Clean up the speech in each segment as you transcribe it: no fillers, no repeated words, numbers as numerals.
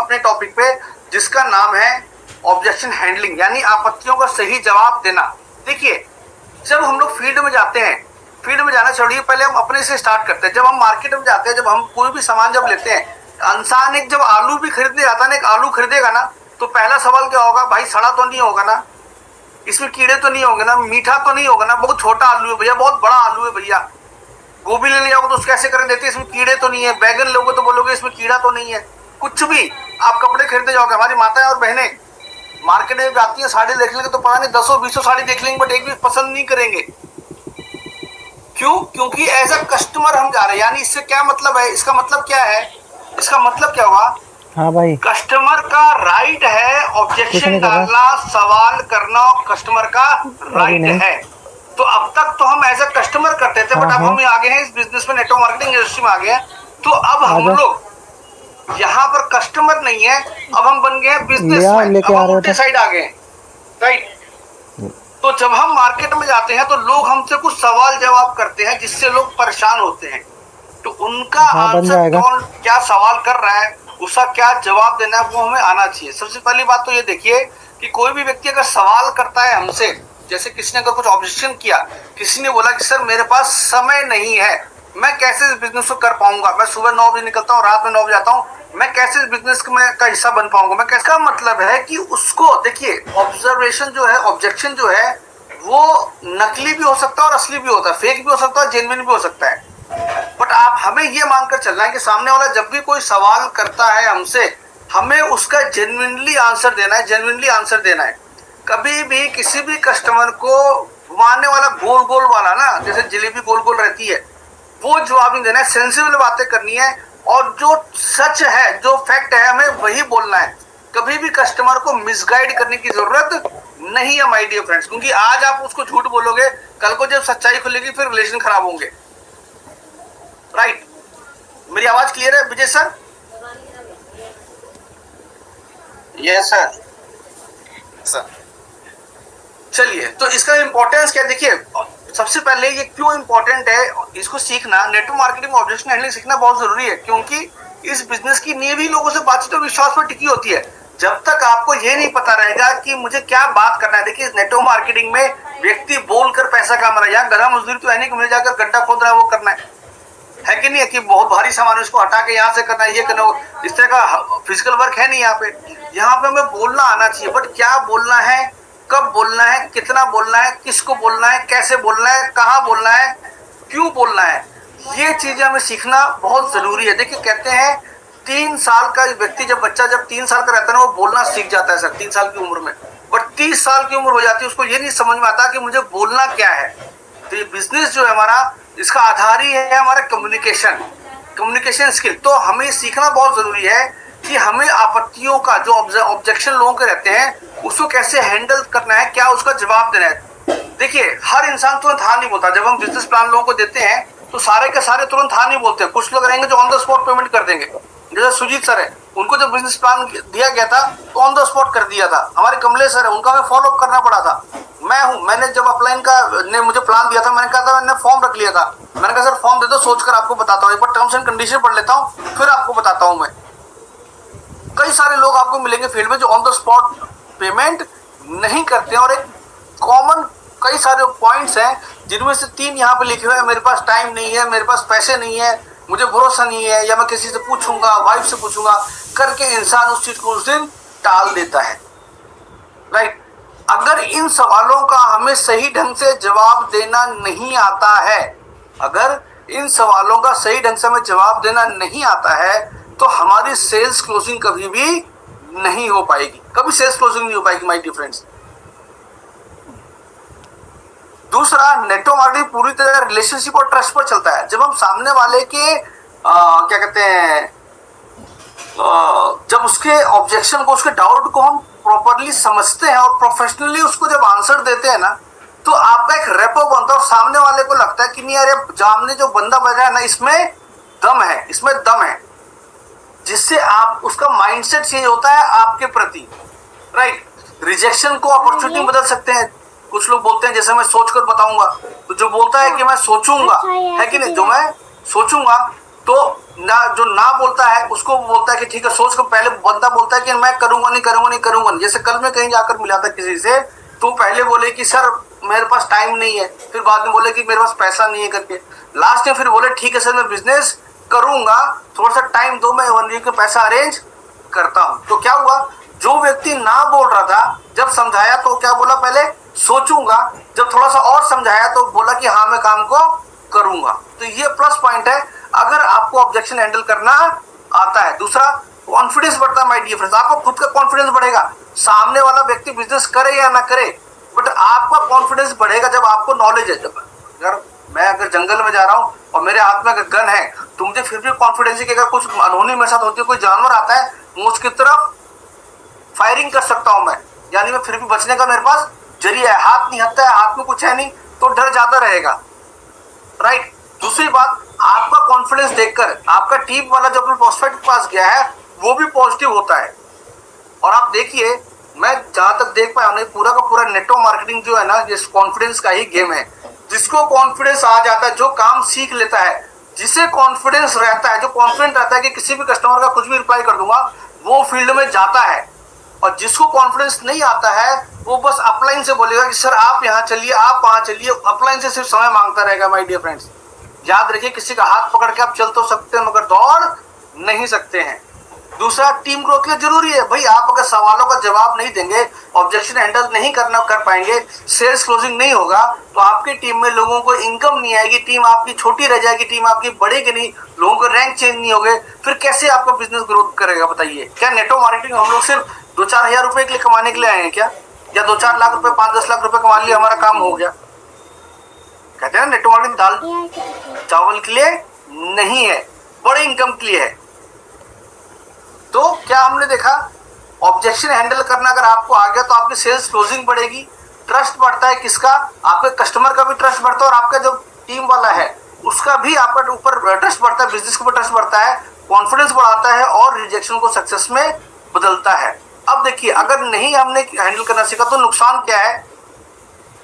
अपने टॉपिक पे, जिसका नाम है ऑब्जेक्शन हैंडलिंग, यानी आपत्तियों का सही जवाब देना। देखिए, जब हम लोग फील्ड में जाते हैं, फील्ड में जाना छोड़िए, पहले हम अपने से स्टार्ट करते हैं। जब हम मार्केट में जाते हैं, जब हम कोई भी सामान जब लेते हैं, इंसान एक जब आलू भी खरीदने जाता है ना, एक आलू खरीदेगा ना, तो पहला सवाल क्या होगा, भाई सड़ा तो नहीं होगा ना, इसमें कीड़े तो नहीं होंगे ना, मीठा तो नहीं होगा ना, बहुत छोटा आलू है भैया, बहुत बड़ा आलू है भैया। गोभी ले जाओगे तो उसको कैसे कर देते हैं, इसमें कीड़े तो नहीं है। बैगन लोगे तो बोलोगे इसमें कीड़ा तो नहीं है। कुछ भी आप कपड़े खरीदने जाओगे, हमारी माताएं और बहनें मार्केट में जाती है, साड़ी देख लेंगे तो पता नहीं 10-20 साड़ी देख लेंगे, बट एक भी पसंद नहीं करेंगे। क्यों? क्योंकि एज अ कस्टमर हम जा रहे हैं। यानी इससे क्या मतलब है, इसका मतलब क्या है, इसका मतलब क्या हुआ, हाँ भाई, कस्टमर का राइट है कुछ ऑब्जेक्शन नहीं कर रहा। डालना, सवाल करना, कस्टमर का अभी राइट नहीं। है। तो अब तक तो हम एज अ कस्टमर करते थे, बट हाँ अब हाँ, हम आगे हैं इस बिजनेस में, नेटवर्क मार्केटिंग इंडस्ट्री में आ गए हैं। तो अब आ हम जाओ। लोग यहाँ पर कस्टमर नहीं है, अब हम बन गए हैं ले आओ, बिजनेसमैन। लेके अब आ हम रहे हो उल्टे तो। साइड आ गए हैं, राइट। तो जब हम मार्केट में जाते हैं तो लोग हमसे कुछ सवाल जवाब करते हैं, जिससे लोग परेशान होते हैं। तो उनका हाँ, बन आंसर, जाएगा। कौन क्या सवाल कर रहा है, उसका क्या जवाब देना है, वो हमें आना चाहिए। सबसे पहली बात तो ये देखिए कि कोई भी व्यक्ति अगर सवाल करता है हमसे, जैसे किसी ने अगर कुछ ऑब्जेक्शन किया, किसी ने बोला कि सर मेरे पास समय नहीं है, मैं कैसे इस बिजनेस को कर पाऊंगा, मैं सुबह 9 बजे निकलता हूँ, रात में 9 बजे आता हूँ, मैं कैसे इस बिजनेस का हिस्सा बन पाऊंगा, मैं कैसे। का मतलब है कि उसको देखिए, ऑब्जर्वेशन जो है, ऑब्जेक्शन जो है, वो नकली भी हो सकता है और असली भी होता है, फेक भी हो सकता है, जेन्युइन भी हो सकता है। बट आप हमें ये मानकर चलना है कि सामने वाला जब भी कोई सवाल करता है हमसे, हमें उसका जेन्युइनली आंसर देना है, जेन्युइनली आंसर देना है। कभी भी किसी भी कस्टमर को घुमाने वाला, गोल गोल वाला ना, जैसे जलेबी गोल गोल रहती है, वो जवाब नहीं देना है। सेंसिबल बातें करनी है, और जो सच है, जो फैक्ट है, हमें वही बोलना है। कभी भी कस्टमर को मिसगाइड करने की जरूरत नहीं है माय डियर फ्रेंड्स, क्योंकि आज आप उसको झूठ बोलोगे, कल को जब सच्चाई खुलेगी फिर रिलेशन खराब होंगे, राइट। मेरी आवाज क्लियर है विजय सर? Yes sir. सर चलिए, तो इसका इंपॉर्टेंस क्या है, देखिए सबसे पहले ये क्यों इंपॉर्टेंट है, इसको सीखना, नेटवर्क मार्केटिंग में ऑब्जेक्शन हैंडलिंग सीखना बहुत जरूरी है। क्योंकि इस बिजनेस की नींव ही लोगों से बातचीत और विश्वास पर टिकी होती है। जब तक आपको ये नहीं पता रहेगा कि मुझे क्या बात करना है, देखिए नेटवर्क मार्केटिंग में व्यक्ति बोलकर पैसा कमा रहा है, यहाँ गधा मजदूरी तो है नहीं कि मुझे जाकर गड्ढा खोद रहा है वो करना है कि नहीं है, कि बहुत भारी सामान है उसको हटा के यहाँ से करना है, ये करना, इस तरह का फिजिकल वर्क है नहीं यहाँ पे। यहाँ पे हमें बोलना आना चाहिए, बट क्या बोलना है, कब बोलना है, कितना बोलना है, किसको बोलना है, कैसे बोलना है, कहाँ बोलना है, क्यों बोलना है, ये चीजें हमें सीखना बहुत जरूरी है। देखिए कहते हैं 3 साल का व्यक्ति, जब बच्चा जब 3 साल का रहता है ना, वो बोलना सीख जाता है सर 3 साल की उम्र में। बट 30 साल की उम्र हो जाती है, उसको ये नहीं समझ में आता कि मुझे बोलना क्या है। तो ये बिजनेस जो है हमारा, इसका आधार ही है हमारा कम्युनिकेशन, कम्युनिकेशन स्किल। तो हमें सीखना बहुत जरूरी है कि हमें आपत्तियों का, जो ऑब्जेक्शन लोगों के रहते हैं, उसको कैसे हैंडल करना है, क्या उसका जवाब देना है। देखिए हर इंसान तुरंत हाँ नहीं बोलता। जब हम बिजनेस प्लान लोगों को देते हैं तो सारे के सारे तुरंत हाँ नहीं बोलते हैं। कुछ लोग रहेंगे जो ऑन द स्पॉट पेमेंट कर देंगे, जैसे सुजीत सर है, उनको जब बिजनेस प्लान दिया गया था तो ऑन द स्पॉट कर दिया था। हमारे कमलेश सर है, उनका हमें फॉलो अप करना पड़ा था। मैं हूं, मैंने जब अपलाइन का ने मुझे प्लान दिया था, मैंने कहा था, मैंने फॉर्म रख लिया था, मैंने कहा सर फॉर्म दे दो, सोचकर आपको बताता हूँ, एक बार टर्म्स एंड कंडीशन पढ़ लेता हूँ फिर आपको बताता हूँ मैं। कई सारे लोग आपको मिलेंगे फील्ड में जो ऑन द स्पॉट पेमेंट नहीं करते हैं, और एक कॉमन कई सारे पॉइंट्स हैं जिनमें से 3 यहाँ पे लिखे हुए हैं, मेरे पास टाइम नहीं है, मेरे पास पैसे नहीं है, मुझे भरोसा नहीं है, या मैं किसी से पूछूंगा, वाइफ से पूछूंगा करके इंसान उस चीज को उस दिन टाल देता है, राइट। अगर इन सवालों का हमें सही ढंग से जवाब देना नहीं आता है, अगर इन सवालों का सही ढंग से हमें जवाब देना नहीं आता है, तो हमारी सेल्स क्लोजिंग कभी भी नहीं हो पाएगी, कभी सेल्स क्लोजिंग नहीं हो पाएगी माय डियर फ्रेंड्स। दूसरा, नेटवर्क मार्केटिंग पूरी तरह रिलेशनशिप और ट्रस्ट पर चलता है। जब हम सामने वाले के क्या कहते हैं, जब उसके ऑब्जेक्शन को, उसके डाउट को हम प्रॉपरली समझते हैं और प्रोफेशनली उसको जब आंसर देते हैं ना, तो आपका एक रेपो बनता है और सामने वाले को लगता है कि नहीं अरे सामने जो बंदा बैठा है ना, इसमें दम है, इसमें दम है, जिससे आप उसका माइंडसेट चेंज होता है आपके प्रति, राइट। रिजेक्शन को अपॉर्चुनिटी बदल सकते हैं। कुछ लोग बोलते हैं जैसे मैं सोचकर बताऊंगा, तो जो बोलता है कि मैं सोचूंगा, है कि नहीं, जो मैं सोचूंगा तो ना जो ना बोलता है उसको बोलता है कि ठीक है, सोच को पहले बंदा बोलता है कि मैं करूंगा नहीं करूंगा नहीं करूंगा नहीं। जैसे कल मैं कहीं जाकर मिला था किसी से, तो पहले बोले कि सर मेरे पास टाइम नहीं है, फिर बाद में बोले कि मेरे पास पैसा नहीं है करके, लास्ट में फिर बोले ठीक है सर मैं बिजनेस करूंगा, थोड़ा सा टाइम दो, मैं 1 वीक का पैसा अरेंज करता हूं। तो क्या हुआ, जो व्यक्ति ना बोल रहा था जब समझाया तो क्या बोला, पहले सोचूंगा, जब थोड़ा सा और समझाया तो बोला कि हाँ मैं काम को करूंगा। तो ये प्लस पॉइंट है अगर आपको ऑब्जेक्शन हैंडल करना आता है। दूसरा, कॉन्फिडेंस बढ़ता है माय डियर फ्रेंड्स, आपको खुद का कॉन्फिडेंस बढ़ेगा। सामने वाला व्यक्ति बिजनेस करे या ना करे, बट आपका कॉन्फिडेंस बढ़ेगा जब आपको नॉलेज है। जब अगर जंगल में जा रहा हूँ और मेरे हाथ में अगर गन है तो मुझे फिर भी कॉन्फिडेंस है कि अगर कुछ अनहोनी मेरे साथ होती है, कोई जानवर आता है, मैं उसकी तरफ फायरिंग कर सकता हूं मैं, यानी मैं फिर भी बचने का मेरे पास जरिया है। हाथ नहीं हटता है, हाथ में कुछ है नहीं, तो डर ज्यादा रहेगा, राइट। दूसरी बात, आपका कॉन्फिडेंस देखकर आपका टीम वाला जो अपने प्रोस्पेक्ट के पास गया है वो भी पॉजिटिव होता है। और आप देखिए, मैं जहां तक देख पाया हूं, पूरा का पूरा नेटवर्क मार्केटिंग जो है ना, ये कॉन्फिडेंस का ही गेम है। जिसको कॉन्फिडेंस आ जाता है, जो काम सीख लेता है, जिसे कॉन्फिडेंस रहता है, जो कॉन्फिडेंट रहता है कि किसी भी कस्टमर का कुछ भी रिप्लाई कर दूंगा, वो फील्ड में जाता है। और जिसको कॉन्फिडेंस नहीं आता है वो बस अपलाइन से बोलेगा कि सर आप यहाँ चलिए, आप वहां चलिए, अपलाइन से सिर्फ समय मांगता रहेगा। माय डियर फ्रेंड्स, याद रखिए, किसी का हाथ पकड़ के आप चल तो सकते हैं मगर दौड़ नहीं सकते हैं। दूसरा, टीम ग्रोथ के लिए जरूरी है भाई, आप अगर सवालों का जवाब नहीं देंगे, ऑब्जेक्शन हैंडल नहीं कर पाएंगे, सेल्स क्लोजिंग नहीं होगा, तो आपकी टीम में लोगों को इनकम नहीं आएगी, टीम आपकी छोटी रह जाएगी, टीम आपकी बढ़ेगी नहीं, लोगों के रैंक चेंज नहीं होंगे, फिर कैसे आपका बिजनेस ग्रोथ करेगा बताइए। क्या नेटवर्क मार्केटिंग हम लोग सिर्फ 2-4 हजार रुपए के लिए कमाने के लिए आए हैं क्या, या 2-4 लाख रुपए 5-10 लाख रुपए कमा लिए हमारा काम हो गया? कहते हैं ना, नेटवर्क मार्केटिंग दाल चावल के लिए नहीं है, बड़े इनकम के लिए है। तो क्या हमने देखा, ऑब्जेक्शन हैंडल करना अगर आपको आ गया तो आपकी सेल्स क्लोजिंग बढ़ेगी, ट्रस्ट बढ़ता है, किसका, आपके कस्टमर का भी ट्रस्ट बढ़ता है, और आपका जो टीम वाला है उसका भी आपका ऊपर ट्रस्ट बढ़ता है, बिजनेस के ऊपर ट्रस्ट बढ़ता है, कॉन्फिडेंस बढ़ाता है और रिजेक्शन को सक्सेस में बदलता है। अब देखिए, अगर नहीं हमने हैंडल करना सीखा तो नुकसान क्या है,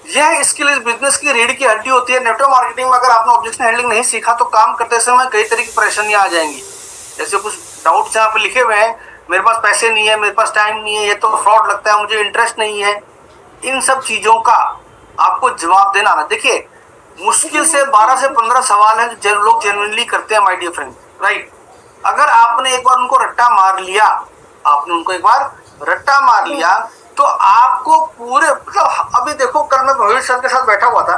यह स्किल इस बिजनेस की रीढ़ की हड्डी होती है। नेटवर्क मार्केटिंग में अगर आपने ऑब्जेक्शन हैंडलिंग नहीं सीखा तो काम करते समय कई तरह की परेशानियां आ जाएंगी। जैसे कुछ डाउट्स यहाँ पे लिखे हुए हैं, मेरे पास पैसे नहीं है, मेरे पास टाइम नहीं है, ये तो फ्रॉड लगता है, मुझे इंटरेस्ट नहीं है। इन सब चीजों का आपको जवाब देना ना, देखिए मुश्किल से 12 से 15 सवाल हैं जो लोग जेन्युइनली करते हैं माय डियर फ्रेंड, राइट। अगर आपने एक बार उनको रट्टा मार लिया, तो आपको पूरे, मतलब अभी देखो, कल मैं भविष्य सर के साथ बैठा हुआ था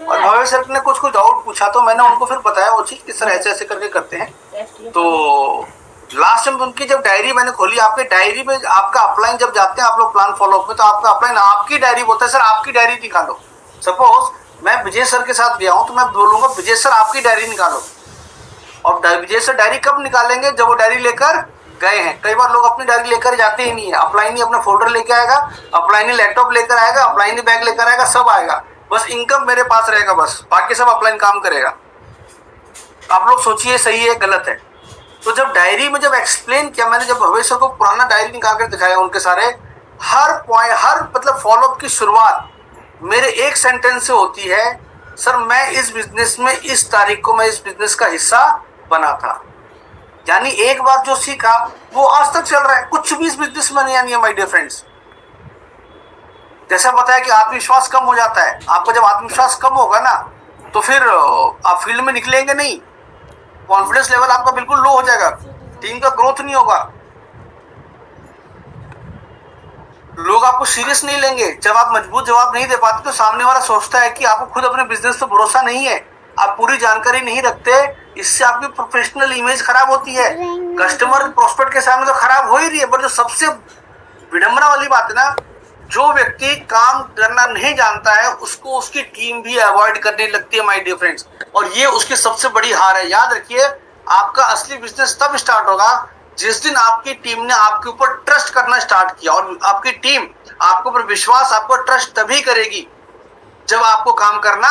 और भविष्य सर ने कुछ डाउट पूछा, तो मैंने उनको फिर बताया वो चीज किस तरह ऐसे ऐसे करके करते हैं। तो लास्ट में उनकी जब डायरी मैंने खोली, आपके डायरी में आपका अपलाइन जब जाते हैं आप लोग प्लान फॉलो अप में, तो आपका अपलाइन आपकी डायरी बोलता है, सर आपकी डायरी निकालो। सपोज मैं विजय सर के साथ गया हूं तो मैं बोलूंगा विजय सर आपकी डायरी निकालो, और विजय सर डायरी कब निकालेंगे, जब वो डायरी लेकर गए हैं। कई बार लोग अपनी डायरी लेकर जाते ही नहीं है, अपलाइन ही अपना फोल्डर लेके आएगा, अपलाइन ही लैपटॉप लेकर आएगा, अपलाइन ही बैग लेकर आएगा, सब आएगा, बस इनकम मेरे पास रहेगा, बस बाकी सब अपलाइन काम करेगा। आप लोग सोचिए सही है गलत है। तो जब डायरी में जब एक्सप्लेन किया मैंने, जब भविष्य को पुराना डायरी निकाल कर दिखाया उनके सारे, हर पॉइंट, हर मतलब फॉलोअप की शुरुआत मेरे एक सेंटेंस से होती है, सर मैं इस बिजनेस में इस तारीख को मैं इस बिजनेस का हिस्सा बना था। यानी एक बार जो सीखा वो आज तक चल रहा है, कुछ भी इस बिजनेस में नहीं है माय डियर फ्रेंड्स। जैसा बताया कि आत्मविश्वास कम हो जाता है, आपका जब आत्मविश्वास कम होगा ना तो फिर आप फील्ड में निकलेंगे नहीं, कॉन्फिडेंस लेवल आपका बिल्कुल लो हो जाएगा, टीम का ग्रोथ नहीं होगा, लोग आपको सीरियस नहीं लेंगे। जब आप मजबूत जवाब नहीं दे पाते तो सामने वाला सोचता है कि आपको खुद अपने बिजनेस पे भरोसा नहीं है, आप पूरी जानकारी नहीं रखते, इससे आपकी प्रोफेशनल इमेज खराब होती है, कस्टमर प्रोस्पेक्ट के सामने तो खराब हो ही रही है। पर जो सबसे विडंबना वाली बात है ना, जो व्यक्ति काम करना नहीं जानता है उसको उसकी टीम भी अवॉइड करने लगती है माय डियर फ्रेंड्स, और ये उसकी सबसे बड़ी हार है। याद रखिए, आपका असली बिजनेस तब स्टार्ट होगा जिस दिन आपकी टीम ने आपके ऊपर ट्रस्ट करना स्टार्ट किया, और आपकी टीम आपके ऊपर विश्वास, आपको ट्रस्ट तभी करेगी जब आपको काम करना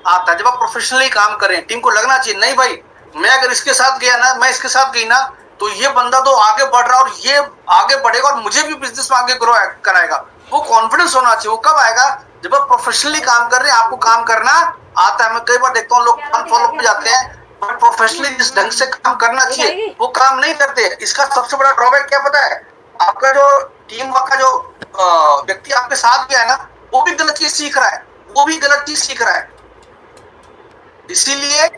आता है, जब आप प्रोफेशनली काम करें। टीम को लगना चाहिए नहीं भाई, मैं अगर इसके साथ गया ना, मैं इसके साथ गई ना, तो ये बंदा तो आगे बढ़ रहा है और ये आगे बढ़ेगा और मुझे भी बिजनेस में आगे ग्रो कराएगा। वो कॉन्फिडेंस होना चाहिए। वो कब आएगा, जब आप प्रोफेशनली काम कर रहे हैं, आपको काम करना आता है। मैं कई बार देखता हूँ लोग फन फॉलो पे जाते हैं, प्रोफेशनली जिस ढंग से काम करना चाहिए वो काम नहीं करते। इसका सबसे बड़ा ड्रॉबैक क्या पता है? आपका जो टीम वर्क का जो व्यक्ति आपके साथ गया है ना, वो भी गलत चीज सीख रहा है, वो भी गलत चीज सीख रहा है। इसीलिए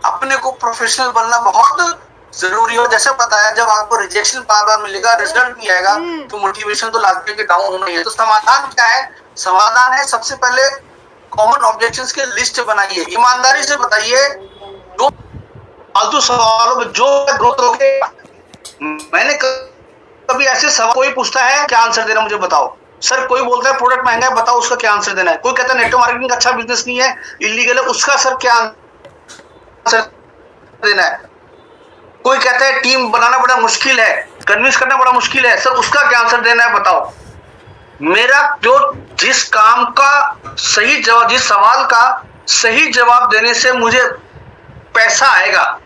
अपने को प्रोफेशनल बनना बहुत जरूरी हो। जैसे बताया, जब आपको रिजेक्शन बार बार मिलेगा, रिजल्ट नहीं आएगा, तो मोटिवेशन तो लाजमी के डाउन होना ही है। तो समाधान क्या है? समाधान है सबसे पहले कॉमन ऑब्जेक्शंस के लिस्ट बनाइए, ईमानदारी से बताइए। जो फालतू सवालों में जो ग्रोथ होगे, मैंने कभी ऐसे सवाल कोई पूछता है क्या आंसर देना मुझे बताओ सर, कोई बोलता है प्रोडक्ट महंगा है बताओ उसका क्या आंसर देना है, कोई कहता है नेटवर्क मार्केटिंग अच्छा बिजनेस नहीं है इलीगल है उसका सर क्या आंसर देना है, कोई कहता है टीम बनाना बड़ा मुश्किल है, कन्विंस करना बड़ा मुश्किल है सर, उसका क्या आंसर देना है बताओ। मेरा जो जिस काम का सही जवाब, जिस सवाल का सही जवाब देने से मुझे पैसा आएगा,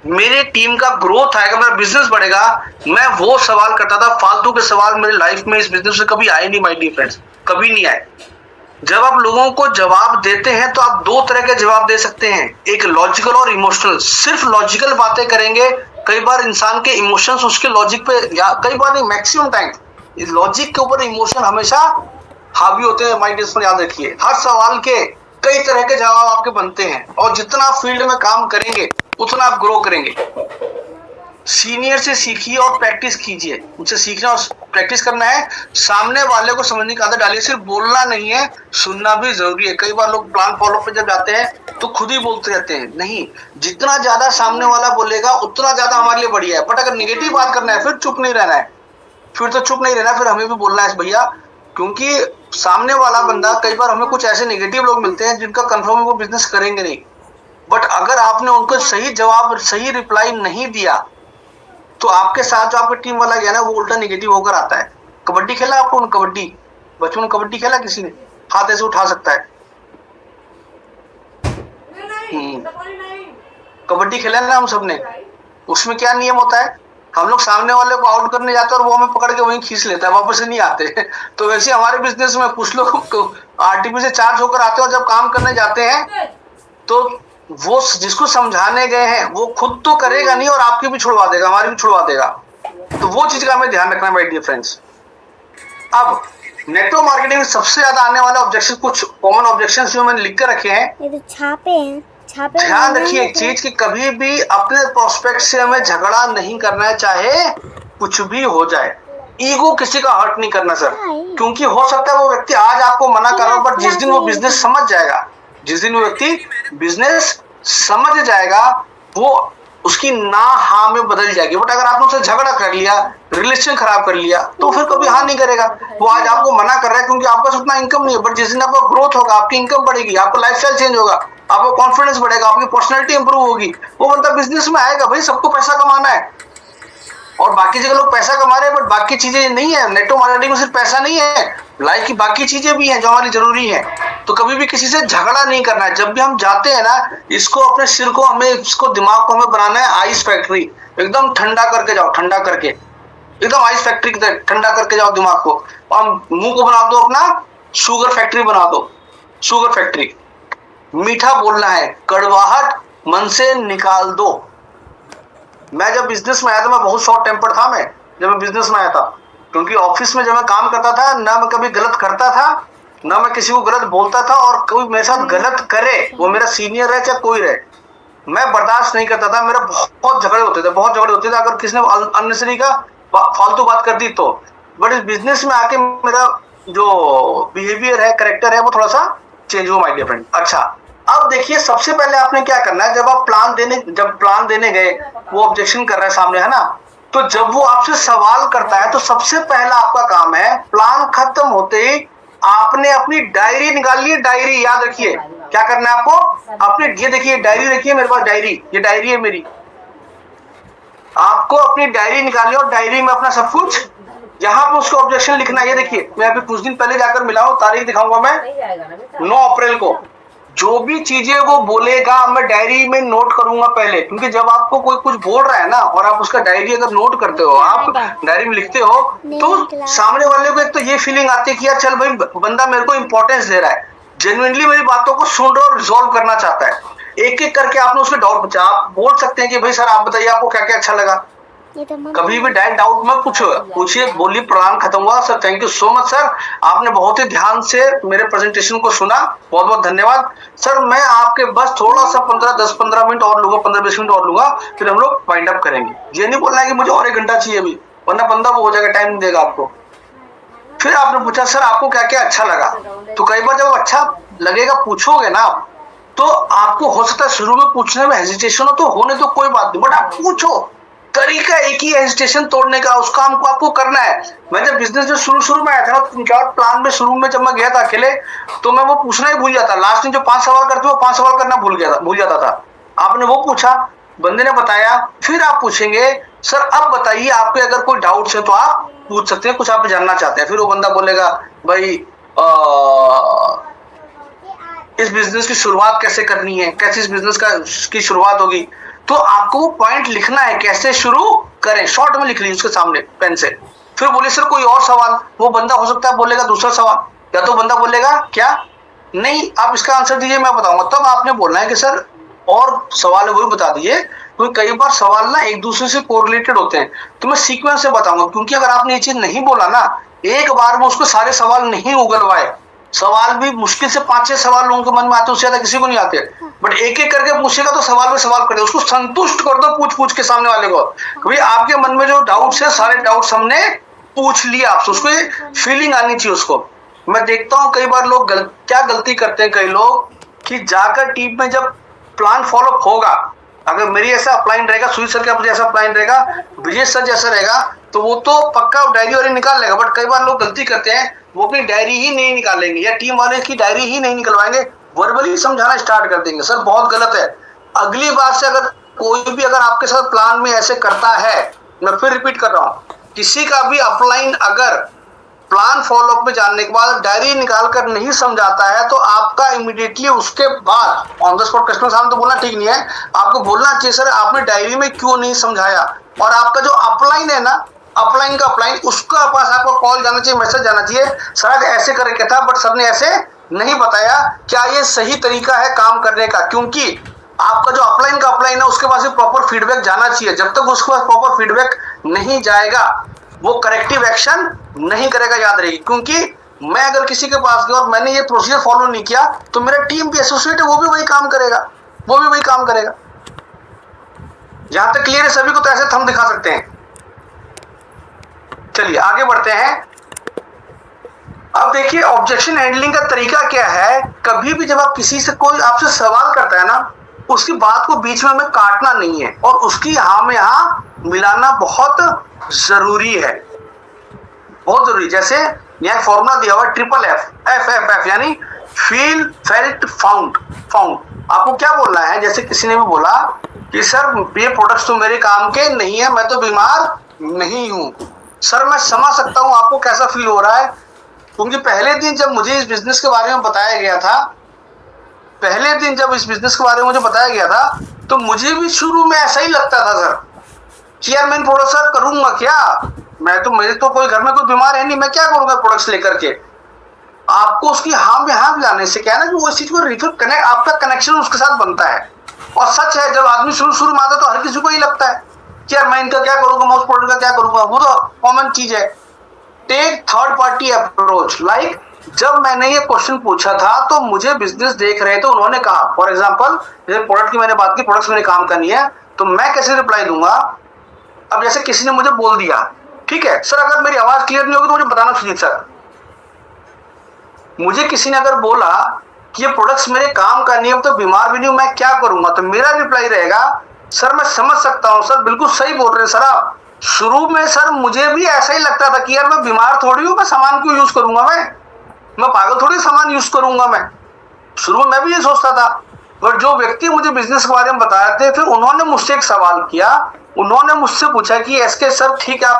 मेरे टीम का ग्रोथ आएगा, मेरा बिजनेस बढ़ेगा, मैं वो सवाल करता था। फालतू के सवाल मेरे लाइफ में इस बिजनेस में कभी आए नहीं माय डियर फ्रेंड्स, कभी नहीं आए। जब आप लोगों को जवाब देते हैं तो आप दो तरह के जवाब दे सकते हैं, एक लॉजिकल और इमोशनल। सिर्फ लॉजिकल बातें करेंगे, कई बार इंसान के इमोशंस उसके लॉजिक पे, या कई बार नहीं, मैक्सिमम टाइम लॉजिक के ऊपर इमोशन हमेशा हावी होते हैं। माइंड इसमें याद रखिए, हर सवाल के कई तरह के जवाब आपके बनते हैं, और जितना आप फील्ड में काम करेंगे उतना आप ग्रो करेंगे। सीनियर से सीखिए और प्रैक्टिस कीजिए, उनसे सीखना और प्रैक्टिस करना है। सामने वाले को समझने की आदत डालिए, सिर्फ बोलना नहीं है, सुनना भी जरूरी है। कई बार लोग प्लान फॉलो पे जब जाते हैं तो खुद ही बोलते रहते हैं, नहीं, जितना ज्यादा सामने वाला बोलेगा उतना ज्यादा हमारे लिए बढ़िया है। बट अगर निगेटिव बात करना है फिर चुप नहीं रहना है, फिर तो चुप नहीं रहना, फिर हमें भी बोलना है भैया, क्योंकि सामने वाला बंदा, कई बार हमें कुछ ऐसे निगेटिव लोग मिलते हैं जिनका कंफर्म वो बिजनेस करेंगे नहीं, बट अगर आपने उनको सही जवाब, सही रिप्लाई नहीं दिया तो आपके साथ जो आपकी टीम वाला गया ना वो उल्टा निगेटिव होकर आता है। कबड्डी खेला आपको? कबड्डी बचपन में कबड्डी खेला किसी ने? हाथ ऐसे उठा सकता है। कबड्डी खेला ना हम सबने, उसमें क्या नियम होता है, हम लोग सामने वाले को आउट करने जाते हैं और वो हमें पकड़ के वहीं खींच लेता है, वापस से नहीं आते। तो वैसे हमारे बिजनेस में कुछ लोग आरटीपी से चार्ज होकर आते हैं और जब काम करने जाते हैं तो वो जिसको समझाने गए हैं वो खुद तो करेगा नहीं और आपकी भी छुड़वा देगा, हमारी भी छुड़वा देगा। तो वो चीज का हमें ध्यान रखना है माय डियर फ्रेंड्स। अब नेटवर्क मार्केटिंग में सबसे ज्यादा आने वाले ऑब्जेक्शन, कुछ कॉमन ऑब्जेक्शंस जो मैंने लिख कर रखे हैं, ये तो छापे हैं, छापे। ध्यान रखिए एक चीज कि कभी भी अपने प्रोस्पेक्ट से हमें झगड़ा नहीं करना है, चाहे कुछ भी हो जाए। ईगो किसी का हर्ट नहीं करना सर, क्योंकि हो सकता है वो व्यक्ति आज आपको मना कर रहा हो, बट जिस दिन वो बिजनेस समझ जाएगा, जिस दिन वो व्यक्ति बिजनेस समझ जाएगा, वो उसकी ना हाँ में बदल जाएगी। बट अगर आपने उससे झगड़ा कर लिया, रिलेशन खराब कर लिया, तो फिर कभी हाँ नहीं करेगा। वो आज आपको मना कर रहा है क्योंकि आपके पास उतना इनकम नहीं है, बट जिस दिन आपका ग्रोथ होगा, आपकी इनकम बढ़ेगी, आपका लाइफस्टाइल चेंज होगा, आपका कॉन्फिडेंस बढ़ेगा, आपकी पर्सनैलिटी इंप्रूव होगी, वो बंदा बिजनेस में आएगा। भाई सबको पैसा कमाना है और बाकी जगह लोग पैसा कमा रहे हैं, बट बाकी चीजें नहीं है। नेटवर्क मार्केटिंग में सिर्फ पैसा नहीं है, लाइफ की बाकी चीजें भी हैं जो हमारी जरूरी है। तो कभी भी किसी से झगड़ा नहीं करना है। जब भी हम जाते हैं ना, इसको अपने सिर को, हमें इसको, दिमाग को हमें बनाना है आइस फैक्ट्री। एकदम ठंडा करके जाओ, ठंडा करके, एकदम आइस फैक्ट्री की तरह ठंडा करके जाओ दिमाग को। और मुंह को बना दो अपना शुगर फैक्ट्री बना दो, शुगर फैक्ट्री। मीठा बोलना है, कड़वाहट मन से निकाल दो। मैं जब बिजनेस में आया था, मैं बहुत शॉर्ट टेम्पर था। मैं जब मैं बिजनेस में आया था, क्योंकि ऑफिस में जब मैं काम करता था ना, मैं कभी गलत करता था ना मैं किसी को गलत बोलता था, और कोई मेरे साथ गलत करे, वो मेरा सीनियर रहे चाहे कोई रहे, मैं बर्दाश्त नहीं करता था। मेरे बहुत झगड़े होते थे, बहुत झगड़े होते थे अगर किसी ने अननेसेसरी का फालतू बात कर दी तो। बट इस बिजनेस में आके मेरा जो बिहेवियर है, करेक्टर है, वो थोड़ा सा चेंज हुआ माय डियर फ्रेंड। अच्छा, अब देखिए सबसे पहले आपने क्या करना है, जब आप प्लान देने गए, वो ऑब्जेक्शन कर रहा है सामने, है ना, तो जब वो आपसे सवाल करता है तो सबसे पहला आपका काम है, प्लान खत्म होते ही आपने अपनी डायरी निकाल ली। डायरी याद रखिए, क्या करना है आपको, अपनी, ये देखिए डायरी रखिए, मेरे पास डायरी, ये डायरी है मेरी। आपको अपनी डायरी निकालिए और डायरी में अपना सब कुछ, यहाँ पे उसको ऑब्जेक्शन लिखना है। ये देखिए, मैं अभी कुछ दिन पहले जाकर मिला हूँ, तारीख दिखाऊंगा मैं 9 अप्रैल को। जो भी चीजें वो बोलेगा मैं डायरी में नोट करूंगा पहले, क्योंकि जब आपको कोई कुछ बोल रहा है ना और आप उसका डायरी अगर नोट करते हो, आप डायरी में लिखते हो, तो सामने वाले को एक तो ये फीलिंग आती है कि यार चल भाई, बंदा मेरे को इंपॉर्टेंस दे रहा है, जेन्युइनली मेरी बातों को सुन रहा और रिजॉल्व करना चाहता है। एक एक करके आपने उसमें डाउट पूछा। आप बोल सकते हैं कि भाई सर आप बताइए आपको क्या क्या अच्छा लगा। ये तो मम्मी कभी भी डायरेक्ट डाउट मत पूछिए, बोलिए प्रोग्राम खत्म हुआ sir, thank you so much sir, आपने बहुत ही ध्यान से मेरे प्रेजेंटेशन को सुना, बहुत बहुत धन्यवाद सर। मैं आपके बस थोड़ा सा 10-15 मिनट और लूंगा, 15-20 मिनट और लूंगा, फिर हम लोग वाइंड अप करेंगे। ये नहीं बोलना है कि मुझे और 1 घंटा चाहिए अभी, वरना बंदा वो हो जाएगा, टाइम नहीं देगा आपको। फिर आपने पूछा सर आपको क्या क्या अच्छा लगा। तो कई बार जब अच्छा लगेगा पूछोगे ना आप, तो आपको हो सकता है शुरू में पूछने में हेजिटेशन हो, तो होने तो कोई बात नहीं, बट आप पूछो। तरीका एक ही हेजिटेशन तोड़ने का, उस काम को आपको करना है। मैं जब बिजनेस में शुरू में आया था ना, इनका प्लान में शुरू में जब मैं गया था अकेले, तो मैं वो पूछना ही भूल जाता। लास्ट में जो 5 सवाल करते वो 5 सवाल करना भूल जाता था। आपने वो पूछा, बंदे ने बताया, फिर आप पूछेंगे सर अब बताइए आपके अगर कोई डाउट्स है तो आप पूछ सकते हैं, कुछ आप जानना चाहते हैं। फिर वो बंदा बोलेगा भाई इस बिजनेस की शुरुआत कैसे करनी है, कैसे इस बिजनेस की शुरुआत होगी। तो आपको वो पॉइंट लिखना है, कैसे शुरू करें, शॉर्ट में लिख लीजिए उसके सामने पेन से। फिर बोले सर कोई और सवाल, वो बंदा हो सकता है बोलेगा दूसरा सवाल, या तो बंदा बोलेगा क्या नहीं आप इसका आंसर दीजिए मैं बताऊंगा। तब आपने बोलना है कि सर और सवाल है वो भी बता दीजिए, क्योंकि कई बार सवाल ना एक दूसरे से कोरिलेटेड होते हैं। तो मैं सीक्वेंस से बताऊंगा, क्योंकि अगर आपने ये चीज नहीं बोला ना, एक बार में उसको सारे सवाल नहीं उगलवाए, सवाल भी मुश्किल से 5-6 सवाल लोगों के मन में आते, उससे ज्यादा किसी को नहीं आते, बट एक एक करके पूछेगा तो सवाल पे सवाल कर दे, उसको संतुष्ट कर दो पूछ पूछ के सामने वाले को। भाई आपके मन में जो डाउट्स है सारे डाउट्स हमने पूछ लिया आपसे, उसको फीलिंग आनी चाहिए उसको। मैं देखता हूँ कई बार लोग क्या गलती करते हैं कई लोग, कि जाकर टीम में जब प्लान फॉलो होगा, अगर मेरी ऐसा अपलाइन रहेगा, सुनील सर का जैसा अपलाइन रहेगा, विजय सर जैसा रहेगा, तो वो तो पक्का डायरी वारी निकाल लेगा। बट कई बार लोग गलती करते हैं, वो अपनी डायरी ही नहीं निकालेंगे या टीम वाले की डायरी ही नहीं निकलवाएंगे, वर्बली समझाना स्टार्ट कर देंगे। सर बहुत गलत है। अगली बार से अगर कोई भी अगर आपके साथ प्लान में ऐसे करता है, मैं फिर रिपीट कर रहा हूँ, किसी का भी अपलाइन अगर प्लान फॉलोअप में जानने के बाद डायरी निकाल कर नहीं समझाता है, तो आपका इमीडिएटली उसके बाद ऑन द स्पॉट कस्टमर सामने तो बोलना ठीक नहीं है, आपको बोलना चाहिए सर आपने डायरी में क्यों नहीं समझाया। और आपका जो अपलाइन है ना, अपलाइन का अपलाइन, उसका पास आपको कॉल जाना चाहिए, मैसेज जाना चाहिए, सर ऐसे करके था बट सर ने ऐसे नहीं बताया, क्या ये सही तरीका है काम करने का। क्योंकि आपका जो अपलाइन का अपलाइन है उसके पास प्रॉपर फीडबैक जाना चाहिए। जब तक उसके पास प्रॉपर फीडबैक नहीं जाएगा वो करेक्टिव एक्शन नहीं करेगा, याद रहेगी। क्योंकि मैं अगर किसी के पास गया और मैंने ये प्रोसीजर फॉलो नहीं किया, तो मेरा टीम भी एसोसिएट है, वो भी वही काम करेगा, वो भी वही काम करेगा। जहां तक क्लियर है सभी को, तो ऐसे थंब दिखा सकते हैं। चलिए आगे बढ़ते हैं। अब देखिए ऑब्जेक्शन हैंडलिंग का तरीका क्या है। कभी भी जब आप किसी से कोई आपसे सवाल करता है ना, उसकी बात को बीच में हमें काटना नहीं है और उसकी हाँ में हाँ मिलाना बहुत जरूरी है, बहुत जरूरी। जैसे यहाँ फॉर्मूला दिया हुआ triple F, F F F यानी फील, फेल्ट, फाउंड। फाउंड आपको क्या बोलना है, जैसे किसी ने भी बोला कि सर ये प्रोडक्ट्स तो मेरे काम के नहीं है, मैं तो बीमार नहीं हूं। सर मैं समझ सकता हूं आपको कैसा फील हो रहा है, क्योंकि पहले दिन जब मुझे इस बिजनेस के बारे में बताया गया था, पहले दिन जब इस बिजनेस के बारे में मुझे बताया गया था, तो मुझे भी शुरू में ऐसा ही लगता था सर कि यार मैं प्रोडक्ट सर करूंगा क्या, मैं तो, मेरे तो कोई घर में कोई बीमार है नहीं, मैं क्या करूंगा प्रोडक्ट्स लेकर के। आपको उसकी हाँ में हाँ मिलाने से क्या है ना कि वो इस चीज को रिफर कनेक्ट, आपका कनेक्शन उसके साथ बनता है। और सच है जब आदमी शुरू में आता है तो हर किसी को ही लगता है कि यार मैं इनका क्या करूंगा, मैं उस प्रोडक्ट का क्या करूंगा, वो तो कॉमन चीज है। Take third party approach. Like जब मैंने ये क्वेश्चन पूछा था तो मुझे बिजनेस देख रहे थे, उन्होंने कहा फॉर एग्जांपल जैसे प्रोडक्ट की मैंने बात की, प्रोडक्ट्स मैंने काम करनी है, तो मैं कैसे रिप्लाई दूंगा। अब जैसे किसी ने मुझे बोल दिया ठीक है सर, अगर मेरी आवाज क्लियर नहीं होगी तो मुझे बताना सुजीत सर। मुझे किसी ने अगर बोला कि ये प्रोडक्ट्स मेरे काम का नहीं है, तो बीमार भी नहीं हूं, मैं क्या करूंगा, तो मेरा रिप्लाई रहेगा सर मैं समझ सकता हूं सर, बिल्कुल सही बोल रहे हैं सर आप। शुरू में सर मुझे भी ऐसा ही लगता था कि यार मैं बीमार थोड़ी हूं, मैं सामान क्यों यूज करूंगा, मैं पागल थोड़ी सामान यूज करूंगा। मैं शुरू में मैं भी ये सोचता था, बट जो व्यक्ति मुझे बिजनेस के बारे में बता रहे थे, फिर उन्होंने मुझसे एक सवाल किया, उन्होंने मुझसे पूछा कि एसके सर ठीक है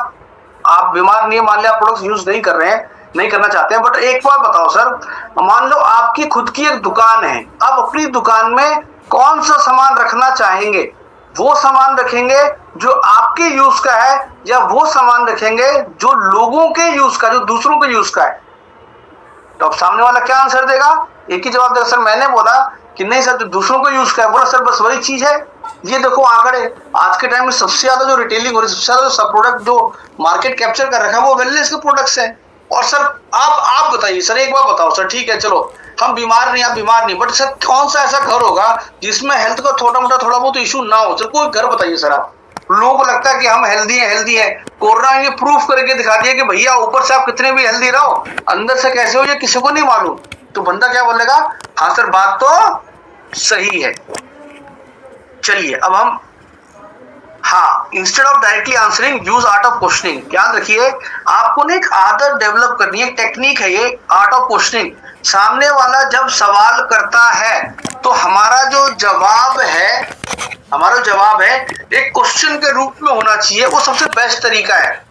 आप बीमार नहीं है, मान लिया आप प्रोडक्ट्स यूज नहीं कर रहे हैं, नहीं करना चाहते हैं, बट एक बार बताओ सर, मान लो आपकी खुद की एक दुकान है, आप अपनी दुकान में कौन सा सामान रखना चाहेंगे, वो सामान रखेंगे जो आपके यूज का है, या वो सामान रखेंगे जो लोगों के यूज का, जो दूसरों के यूज का है। तो अब सामने वाला क्या आंसर देगा, एक ही जवाब देगा सर मैंने बोला कि नहीं सर तो दूसरों को यूज कर, बोला सर बस वही चीज है, ये देखो आंकड़े, आज के टाइम में सबसे ज्यादा जो रिटेलिंग हो रही है, सबसे ज्यादा सब प्रोडक्ट जो मार्केट कैप्चर कर रखा है वो वेलनेस के प्रोडक्ट्स हैं। और सर आप बताइए सर, एक बार बताओ सर, ठीक है चलो हम बीमार नहीं, आप बीमार नहीं, बट सर कौन सा ऐसा घर होगा जिसमें हेल्थ का थोड़ा बहुत इशू ना हो? सर कोई घर बताइए सर आप। लोगों को लगता है कि हम हेल्दी है। कोरोना ने प्रूफ करके दिखा दिया कि भैया ऊपर से आप कितने भी हेल्दी रहो, अंदर से कैसे हो ये किसी को नहीं मालूम। तो बंदा क्या बोलेगा, हाँ सर बात तो सही है। चलिए अब हम, हाँ, instead of directly answering use art of questioning. याद रखिए आपको ना एक आदत डेवलप करनी है, टेक्निक है ये, आर्ट ऑफ क्वेश्चनिंग। सामने वाला जब सवाल करता है तो हमारा जो जवाब है एक क्वेश्चन के रूप में होना चाहिए, वो सबसे बेस्ट तरीका है।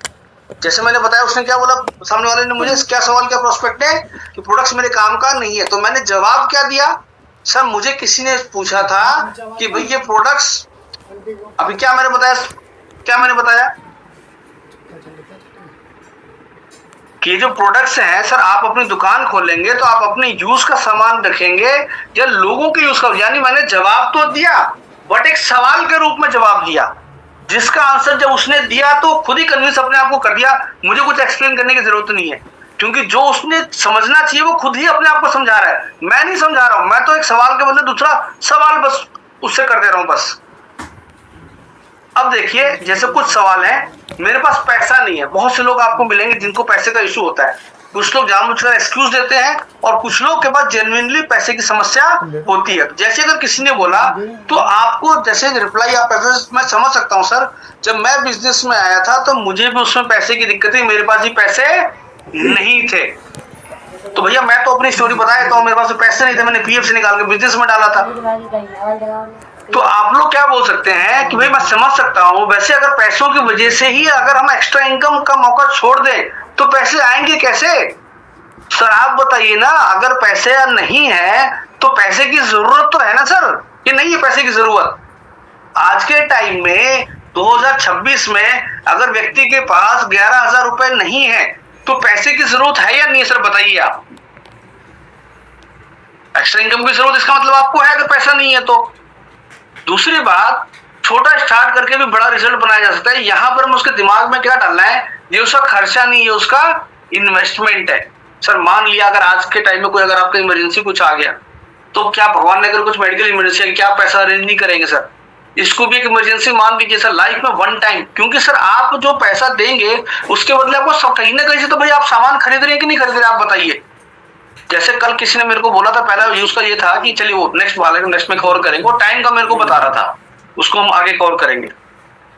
जैसे मैंने बताया, उसने क्या बोला, सामने वाले ने मुझे क्या सवाल किया प्रोस्पेक्ट ने कि प्रोडक्ट्स मेरे काम का नहीं है, तो मैंने जवाब क्या दिया, सर मुझे किसी ने पूछा था कि भाई ये प्रोडक्ट्स, अभी क्या मैंने बताया कि जो प्रोडक्ट्स हैं सर, आप अपनी दुकान खोलेंगे तो आप अपने यूज का सामान रखेंगे या लोगों के यूज का, यानी मैंने जवाब तो दिया बट एक सवाल के रूप में जवाब दिया, जिसका आंसर जब उसने दिया तो खुद ही कन्विंस अपने आप को कर दिया, मुझे कुछ एक्सप्लेन करने की जरूरत नहीं है, क्योंकि जो उसने समझना चाहिए वो खुद ही अपने आप को समझा रहा है, मैं नहीं समझा रहा हूं, मैं तो एक सवाल के बदले दूसरा सवाल बस उससे कर दे रहा हूं बस। अब देखिए जैसे कुछ सवाल है, मेरे पास पैसा नहीं है, बहुत से लोग आपको मिलेंगे जिनको पैसे का इशू होता है, कुछ लोग जानबूझकर एक्सक्यूज देते हैं और कुछ लोग के पास जेन्युइनली पैसे की समस्या होती है। जैसे अगर किसी ने बोला तो आपको जैसे रिप्लाई आप मैं समझ सकता हूं सर, जब मैं बिजनेस में आया था तो मुझे भी उसमें पैसे की दिक्कत थी, मेरे पास भी पैसे नहीं थे, तो भैया मैं तो अपनी स्टोरी बता देता हूँ, मेरे पास तो पैसे नहीं थे, मैंने पीएफ से निकाल के बिजनेस में डाला था। तो आप लोग क्या बोल सकते हैं कि भाई मैं समझ सकता हूँ, वैसे अगर पैसों की वजह से ही अगर हम एक्स्ट्रा इनकम का मौका छोड़ दें तो पैसे आएंगे कैसे? सर आप बताइए ना, अगर पैसे नहीं है तो पैसे की जरूरत तो है ना सर, कि नहीं है पैसे की जरूरत? आज के टाइम में 2026 में अगर व्यक्ति के पास 11,000 रुपए नहीं है तो पैसे की जरूरत है या नहीं है सर, बताइए आप। एक्स्ट्रा इनकम की जरूरत इसका मतलब आपको है, अगर पैसा नहीं है तो। दूसरी बात, छोटा स्टार्ट करके भी बड़ा रिजल्ट बनाया जा सकता है। यहां पर मैं उसके दिमाग में क्या डालना है, ये उसका खर्चा नहीं है, उसका इन्वेस्टमेंट है। सर मान लिया अगर आज के टाइम में कोई अगर आपका इमरजेंसी कुछ आ गया तो क्या भगवान ने अगर कुछ मेडिकल इमरजेंसी है, क्या पैसा अरेंज नहीं करेंगे सर? इसको भी एक इमरजेंसी मान लीजिए सर, लाइफ में वन टाइम, क्योंकि सर आप जो पैसा देंगे उसके बदले आपको कहीं ना कहीं से तो भाई आप सामान खरीद रहे हैं कि नहीं खरीद रहे, आप बताइए। जैसे कल किसी ने मेरे को बोला था, पहला यूज का ये था कि चलिए वो नेक्स्ट में कवर करेंगे, वो टाइम का मेरे को बता रहा था, उसको हम आगे कवर करेंगे।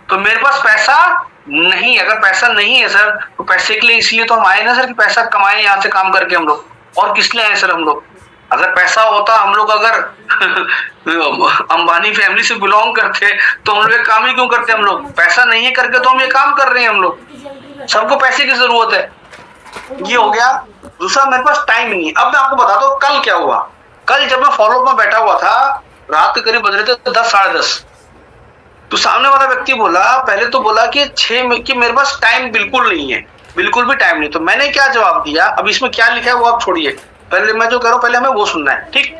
तो मेरे पास पैसा नहीं, अगर पैसा नहीं है सर तो पैसे के लिए इसलिए तो हम आए ना सर कि पैसा कमाए यहाँ से काम करके हम लोग, और किस लिए आए सर हम लोग? अगर पैसा होता, हम लोग अगर अंबानी फैमिली से बिलोंग करते तो हम लोग काम ही क्यों करते? हम लोग पैसा नहीं है करके तो हम ये काम कर रहे हैं, हम लोग सबको पैसे की जरूरत है, ये हो गया। दूसरा, मेरे पास टाइम नहीं है। अब मैं आपको बताता हूँ कल क्या हुआ। कल जब मैं फॉलोअप में बैठा हुआ था, रात के करीब बज रहे थे 10 साढ़े 10, तो सामने वाला व्यक्ति बोला, पहले तो बोला कि 6 कि मेरे पास टाइम बिल्कुल नहीं है, बिल्कुल भी टाइम नहीं। तो मैंने क्या जवाब दिया, अब इसमें क्या लिखा है वो आप छोड़िए, पहले मैं जो कह रहा हूँ पहले हमें वो सुनना है, ठीक?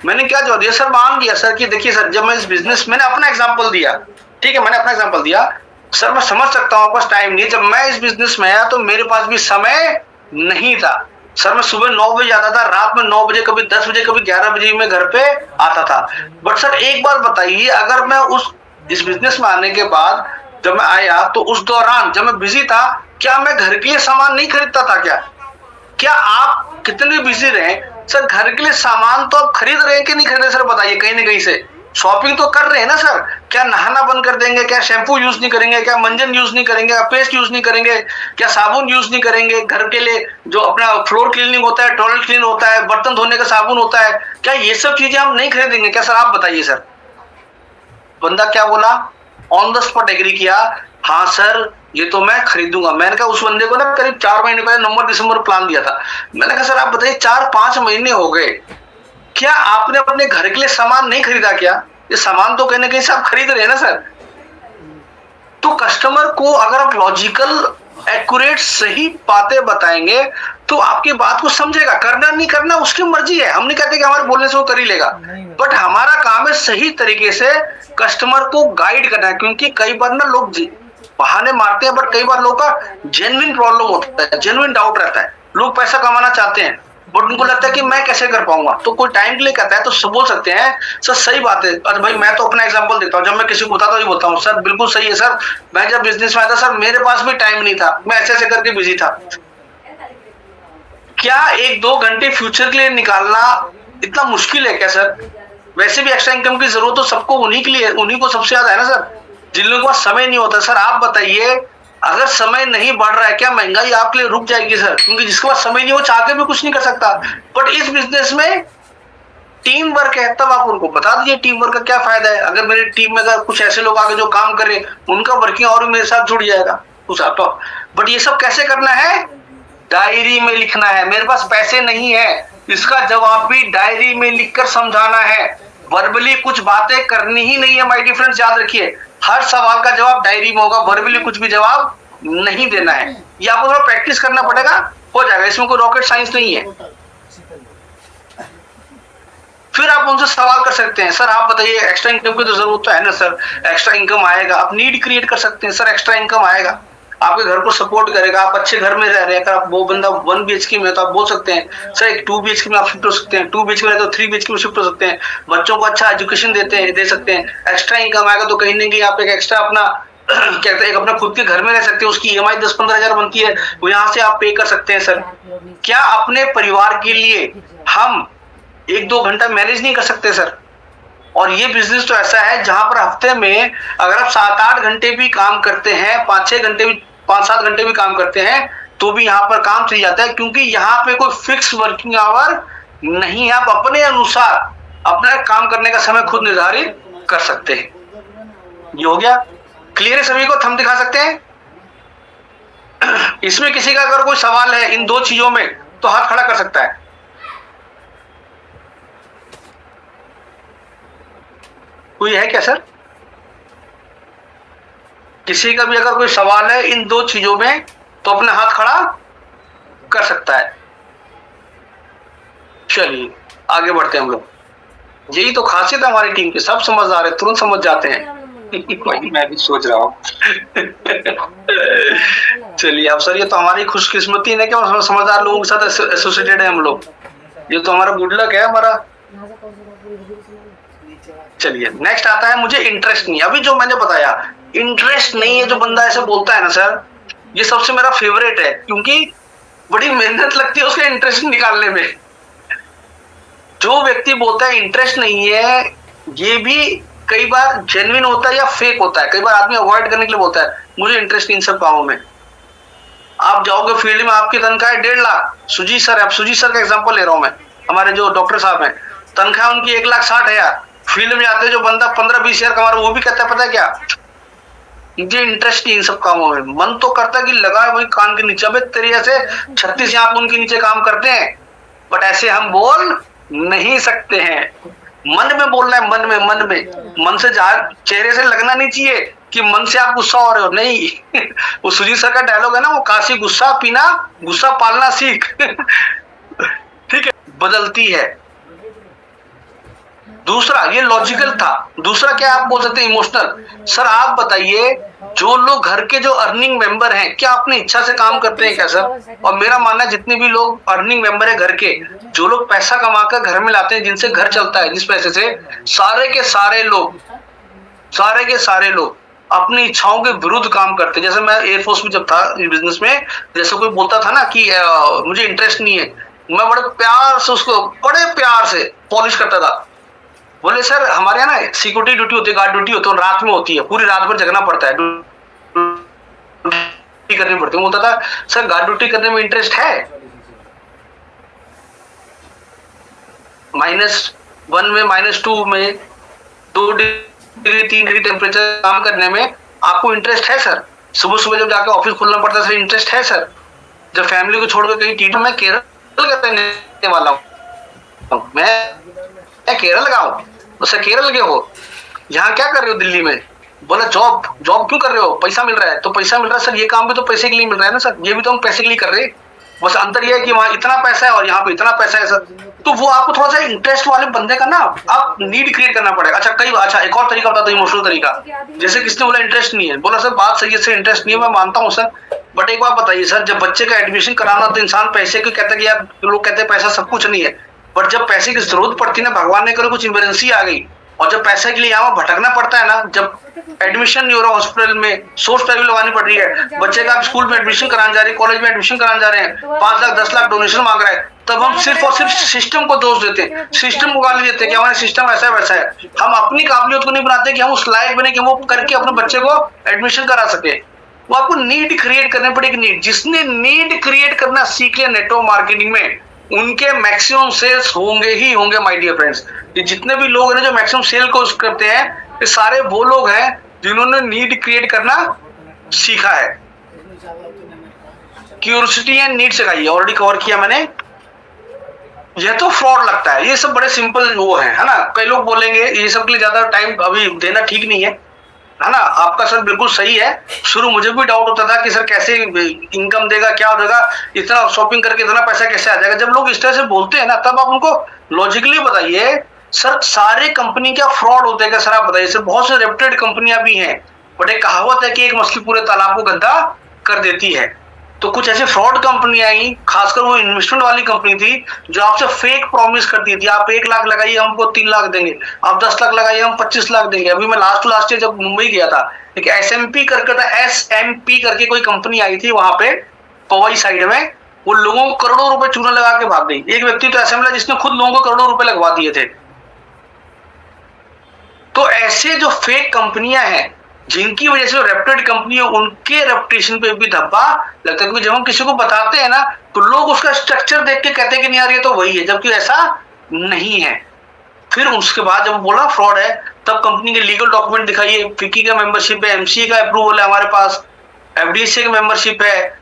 मैंने क्या जवाब दिया, सर मान लिया सर कि देखिए सर, जब मैं इस बिजनेस, मैंने अपना एग्जाम्पल दिया, ठीक है, मैंने अपना एग्जाम्पल दिया, सर मैं समझ सकता हूँ आपके पास टाइम नहीं है। जब मैं इस बिजनेस में आया तो मेरे पास भी समय नहीं था सर, मैं सुबह 9 बजे आता था, रात में 9 बजे, कभी 10 बजे, कभी 11 बजे मैं घर पे आता था। बट सर एक बार बताइए, अगर मैं इस बिजनेस में आने के बाद जब मैं आया तो उस दौरान जब मैं बिजी था, क्या मैं घर के लिए सामान नहीं खरीदता था? क्या आप कितने बिजी रहे सर, घर के लिए सामान तो आप खरीद रहे हैं कि नहीं खरीद रहे सर, बताइए। कहीं ना कहीं से शॉपिंग तो कर रहे हैं ना सर। क्या नहाना बंद कर देंगे? क्या शैम्पू यूज नहीं करेंगे? क्या मंजन यूज नहीं करेंगे? क्या पेस्ट यूज नहीं करेंगे? क्या साबुन यूज नहीं करेंगे? घर के लिए जो अपना फ्लोर क्लीनिंग होता है, टॉयलेट क्लीन होता है, बर्तन धोने का साबुन होता है, क्या ये सब चीजें हम नहीं खरीदेंगे क्या सर? आप बताइए सर। बंदा क्या बोला, ऑन द स्पॉट एग्री किया, हाँ सर ये तो मैं खरीदूंगा। मैंने कहा, उस बंदे को ना करीब 4 महीने पहले नवंबर दिसंबर प्लान दिया था। मैंने कहा सर आप बताइए, 4-5 महीने हो गए, क्या आपने अपने घर के लिए सामान नहीं खरीदा? क्या ये सामान तो कहीं ना कहीं से आप खरीद रहे हैं ना सर। तो कस्टमर को अगर आप लॉजिकल एक्यूरेट सही बातें बताएंगे तो आपकी बात को समझेगा। करना नहीं करना उसकी मर्जी है, हम नहीं कहते कि हमारे बोलने से वो कर ही लेगा, बट हमारा काम है सही तरीके से कस्टमर को गाइड करना है। क्योंकि कई बार ना लोग बहाने मारते हैं, बट कई बार लोगों का जेन्युइन प्रॉब्लम होता है, जेन्युइन डाउट रहता है। लोग पैसा कमाना चाहते हैं बट उनको लगता है कि मैं कैसे कर पाऊंगा, तो कोई टाइम के लिए कहता है तो सब बोल सकते हैं सर सही बात है। अरे भाई मैं तो अपना एग्जांपल देता हूँ, जब मैं किसी को बताता हूँ बोलता हूँ सर बिल्कुल सही है सर, मैं जब बिजनेस में आया था सर मेरे पास भी टाइम नहीं था, मैं ऐसे ऐसे करके बिजी था। क्या 1-2 घंटे फ्यूचर के लिए निकालना इतना मुश्किल है क्या सर? वैसे भी एक्स्ट्रा इनकम की जरूरत तो सबको उन्हीं के लिए, उन्हीं को सबसे ज्यादा है ना सर, जिन लोगों के पास समय नहीं होता। सर आप बताइए, अगर समय नहीं बढ़ रहा है क्या महंगाई आपके लिए रुक जाएगी सर? क्योंकि जिसके पास समय नहीं, वो चाह के भी कुछ नहीं कर सकता। बट इस बिजनेस में टीम वर्क है, तब आप उनको बता दीजिए टीम वर्क का क्या फायदा है। अगर मेरी टीम में अगर कुछ ऐसे लोग आगे जो काम करे, उनका वर्किंग और भी मेरे साथ जुड़ जाएगा उस आप। बट ये सब कैसे करना है? डायरी में लिखना है। मेरे पास पैसे नहीं है, इसका जवाब भी डायरी में लिखकर समझाना है। वर्बली कुछ बातें करनी ही नहीं है माय डियर फ्रेंड्स, याद रखिए। हर सवाल का जवाब डायरी में होगा, वर्बली कुछ भी जवाब नहीं देना है। ये आपको थोड़ा प्रैक्टिस करना पड़ेगा, हो जाएगा, इसमें कोई रॉकेट साइंस नहीं है। फिर आप उनसे सवाल कर सकते हैं, सर आप बताइए एक्स्ट्रा इनकम की तो जरूरत तो है ना सर, एक्स्ट्रा इनकम आएगा। आप नीड क्रिएट कर सकते हैं, सर एक्स्ट्रा इनकम आएगा, आपके घर को सपोर्ट करेगा, आप अच्छे घर में रह रहे हैं। अगर आप वो बंदा 1 BHK में, तो आप बोल सकते हैं सर एक 2 BHK में आप शिफ्ट हो सकते हैं, 2 BHK में तो 3 BHK में शिफ्ट हो सकते हैं। बच्चों को अच्छा एजुकेशन दे सकते हैं। एक्स्ट्रा इनकम आएगा तो कहीं ना कहीं आप एक एक्स्ट्रा अपना कहते हैं अपना खुद के घर में रह सकते हैं, उसकी EMI 10-15 हजार बनती है, वो यहाँ से आप पे कर सकते हैं। सर क्या अपने परिवार के लिए हम 1-2 घंटा मैनेज नहीं कर सकते सर? और ये बिजनेस तो ऐसा है जहां पर हफ्ते में अगर आप 7-8 घंटे भी काम करते हैं, 5-6 घंटे भी, 5-7 घंटे भी काम करते हैं, तो भी यहाँ पर काम चल जाता है। क्योंकि यहाँ पे कोई फिक्स वर्किंग आवर नहीं है, आप अपने अनुसार अपना काम करने का समय खुद निर्धारित कर सकते हैं। ये हो गया क्लियर है सभी को? थंब दिखा सकते हैं? इसमें किसी का अगर कोई सवाल है इन 2 चीजों में तो हाथ खड़ा कर सकता है। कोई है क्या सर? किसी का भी अगर कोई सवाल है इन 2 चीजों में तो अपना हाथ खड़ा कर सकता है। चलिए आगे बढ़ते हैं हम लोग। यही तो खासियत है हमारी टीम की, सब समझदार है, तुरंत समझ जाते हैं। मैं भी सोच रहा हूँ। चलिए अब सर ये तो हमारी खुशकिस्मती है कि समझदार लोगों के साथ एसोसिएटेड है हम लोग, ये तो हमारा गुड लक है हमारा। चलिए नेक्स्ट आता है मुझे इंटरेस्ट नहीं। अभी जो मैंने बताया इंटरेस्ट नहीं है, जो बंदा ऐसे बोलता है ना सर, ये सबसे मेरा फेवरेट है, क्योंकि बड़ी मेहनत लगती है उसके इंटरेस्ट निकालने में। जो व्यक्ति बोलता है इंटरेस्ट नहीं है, ये भी कई बार जेन्युइन होता है या फेक होता है। कई बार आदमी अवॉइड करने के लिए बोलता है मुझे इंटरेस्ट नहीं इन सब कामों में। आप जाओगे फील्ड में, आपकी तनख्वाह है 1.5 लाख। सुजीत सर, आप सुजीत सर का एग्जांपल ले रहा हूं मैं, हमारे जो डॉक्टर साहब हैं, तनख्वाह उनकी 1,60,000। फील्ड में जाते जो बंदा 15-20 हजार कमा रहा है, वो भी कहता है पता है क्या, मुझे इंटरेस्ट नहीं इन सब कामों में। मन तो करता है कि लगा वही कान के नीचे, अबे तेरी ऐसे 36 यहाँ उनके नीचे काम करते हैं, बट ऐसे हम बोल नहीं सकते हैं। मन में बोलना है, मन में मन से चेहरे से लगना नहीं चाहिए कि मन से आप गुस्सा हो रहे हो, नहीं। वो सुजीत सर का डायलॉग है ना, वो काशी गुस्सा पीना, गुस्सा पालना सीख। ठीक है, बदलती है। दूसरा ये लॉजिकल था, दूसरा क्या आप बोल सकते हैं इमोशनल। सर आप बताइए जो लोग घर के जो अर्निंग मेंबर हैं, क्या अपनी इच्छा से काम करते हैं क्या सर? और मेरा मानना है जितने भी लोग अर्निंग मेंबर है घर के, जो लोग पैसा कमाकर घर में लाते हैं, जिनसे घर चलता है जिस पैसे से, सारे के सारे लोग अपनी इच्छाओं के विरुद्ध काम करते हैं। जैसे मैं एयरफोर्स में जब था बिजनेस में, जैसे कोई बोलता था ना कि मुझे इंटरेस्ट नहीं है, मैं बड़े प्यार से उसको बड़े प्यार से पॉलिश करता था। बोले सर हमारे यहाँ ना सिक्योरिटी ड्यूटी होती है, गार्ड ड्यूटी होती है, रात में होती है, पूरी रात भर जगना पड़ता है, ड्यूटी करनी पड़ती है। बोलता था सर गार्ड ड्यूटी करने में इंटरेस्ट है? -1 में, -2 में, 2 डिग्री 3 डिग्री टेम्परेचर काम करने में आपको इंटरेस्ट है सर? सुबह सुबह जब जाके ऑफिस खोलना पड़ता है सर, इंटरेस्ट है सर? जब फैमिली को छोड़कर कहीं टीटी, मैं केरल करने वाला हूँ, मैं केरल का हूँ, उससे केरल के हो, यहाँ क्या कर रहे हो दिल्ली में? बोला जॉब जॉब क्यों कर रहे हो, पैसा मिल रहा है। तो पैसा मिल रहा है सर, ये काम भी तो पैसे के लिए मिल रहा है ना सर, ये भी तो हम पैसे के लिए कर रहे हैं, बस अंतर ये है कि वहां इतना पैसा है और यहाँ पे इतना पैसा है सर। तो वो आपको थोड़ा सा इंटरेस्ट वाले बंदे का ना आप नीड क्रिएट करना पड़ेगा। अच्छा एक और तरीका बताता हूँ, इमोशनल तरीका। जैसे किसने बोला इंटरेस्ट नहीं है, बोला सर बात सही है सर, इंटरेस्ट नहीं है, मैं मानता हूँ सर, बट एक बात बताइए सर, जब बच्चे का एडमिशन कराना तो इंसान पैसे क्यों कहता है कि यार, लोग कहते हैं पैसा सब कुछ नहीं है, बट जब पैसे की जरूरत पड़ती है ना, भगवान ने करे कुछ इमरजेंसी आ गई और जब पैसे के लिए यहाँ भटकना पड़ता है ना, जब एडमिशन नहीं हो रहा हॉस्पिटल में, सोर्स पैसे लगानी पड़ रही है, बच्चे का आप स्कूल में एडमिशन कराने जा रहे हैं, कॉलेज में एडमिशन कराने जा रहे हैं, 5 लाख 10 लाख डोनेशन मांग रहा है, तब हम सिर्फ और सिर्फ सिस्टम को दोष देते हैं, सिस्टम को गाली देते हैं कि हमारे सिस्टम ऐसा है वैसा है। हम अपनी काबिलियत को नहीं बनाते कि हम उस लायक बने कि वो करके अपने बच्चे को एडमिशन करा सके। वो आपको नीड क्रिएट करनी पड़ेगी। नीड, जिसने नीड क्रिएट करना सीख लिया नेटवर्क मार्केटिंग में, उनके मैक्सिमम सेल्स होंगे ही होंगे माय डियर फ्रेंड्स। ये जितने भी लोग हैं जो मैक्सिमम सेल को करते हैं, ये सारे वो लोग हैं जिन्होंने नीड क्रिएट करना सीखा है। क्यूरियोसिटी एंड नीड सिखाई, ऑलरेडी कवर किया मैंने। यह तो फ्रॉड लगता है, ये सब बड़े सिंपल वो है ना। कई लोग बोलेंगे ये सब के लिए ज्यादा टाइम अभी देना ठीक नहीं है ना। आपका सर बिल्कुल सही है। शुरू मुझे भी डाउट होता था कि सर कैसे इनकम देगा, क्या हो जाएगा, इतना शॉपिंग करके इतना पैसा कैसे आ जाएगा। जब लोग इस तरह से बोलते हैं ना, तब आप उनको लॉजिकली बताइए सर सारे कंपनी क्या फ्रॉड होते हैं क्या सर, आप बताइए सर। बहुत से रेप्यूटेड कंपनियां भी हैं, बट एक कहावत है कि एक मछली पूरे तालाब को गंदा कर देती है। तो कुछ ऐसे फ्रॉड कंपनियां आई, खासकर वो इन्वेस्टमेंट वाली कंपनी थी जो आपसे फेक प्रॉमिस करती थी, आप 1 लाख लगाइए हमको 3 लाख देंगे, आप 10 लाख लगाइए हम 25 लाख देंगे। अभी मैं लास्ट ईयर जब मुंबई गया था, एक SMP करके था, SMP करके कोई कंपनी आई थी वहां पे पवई साइड में, वो लोगों को करोड़ों रुपए चूना लगा के भाग गई। एक व्यक्ति तो ऐसा मिला जिसने खुद लोगों को करोड़ों रुपए लगवा दिए थे। तो ऐसे जो फेक कंपनियां हैं जिनकी वजह से रेप्यूटेड कंपनी है, उनके रेपुटेशन पे भी धब्बा लगता है। क्योंकि जब हम किसी को बताते हैं ना, तो लोग उसका स्ट्रक्चर देख के कहते हैं कि नहीं यार ये तो वही है, जबकि ऐसा नहीं है। फिर उसके बाद जब बोला फ्रॉड है, तब कंपनी के लीगल डॉक्यूमेंट दिखाइए, फिक्की का मेंबरशिप है, MCA का अप्रूवल है हमारे पास, FDSA का मेंबरशिप है,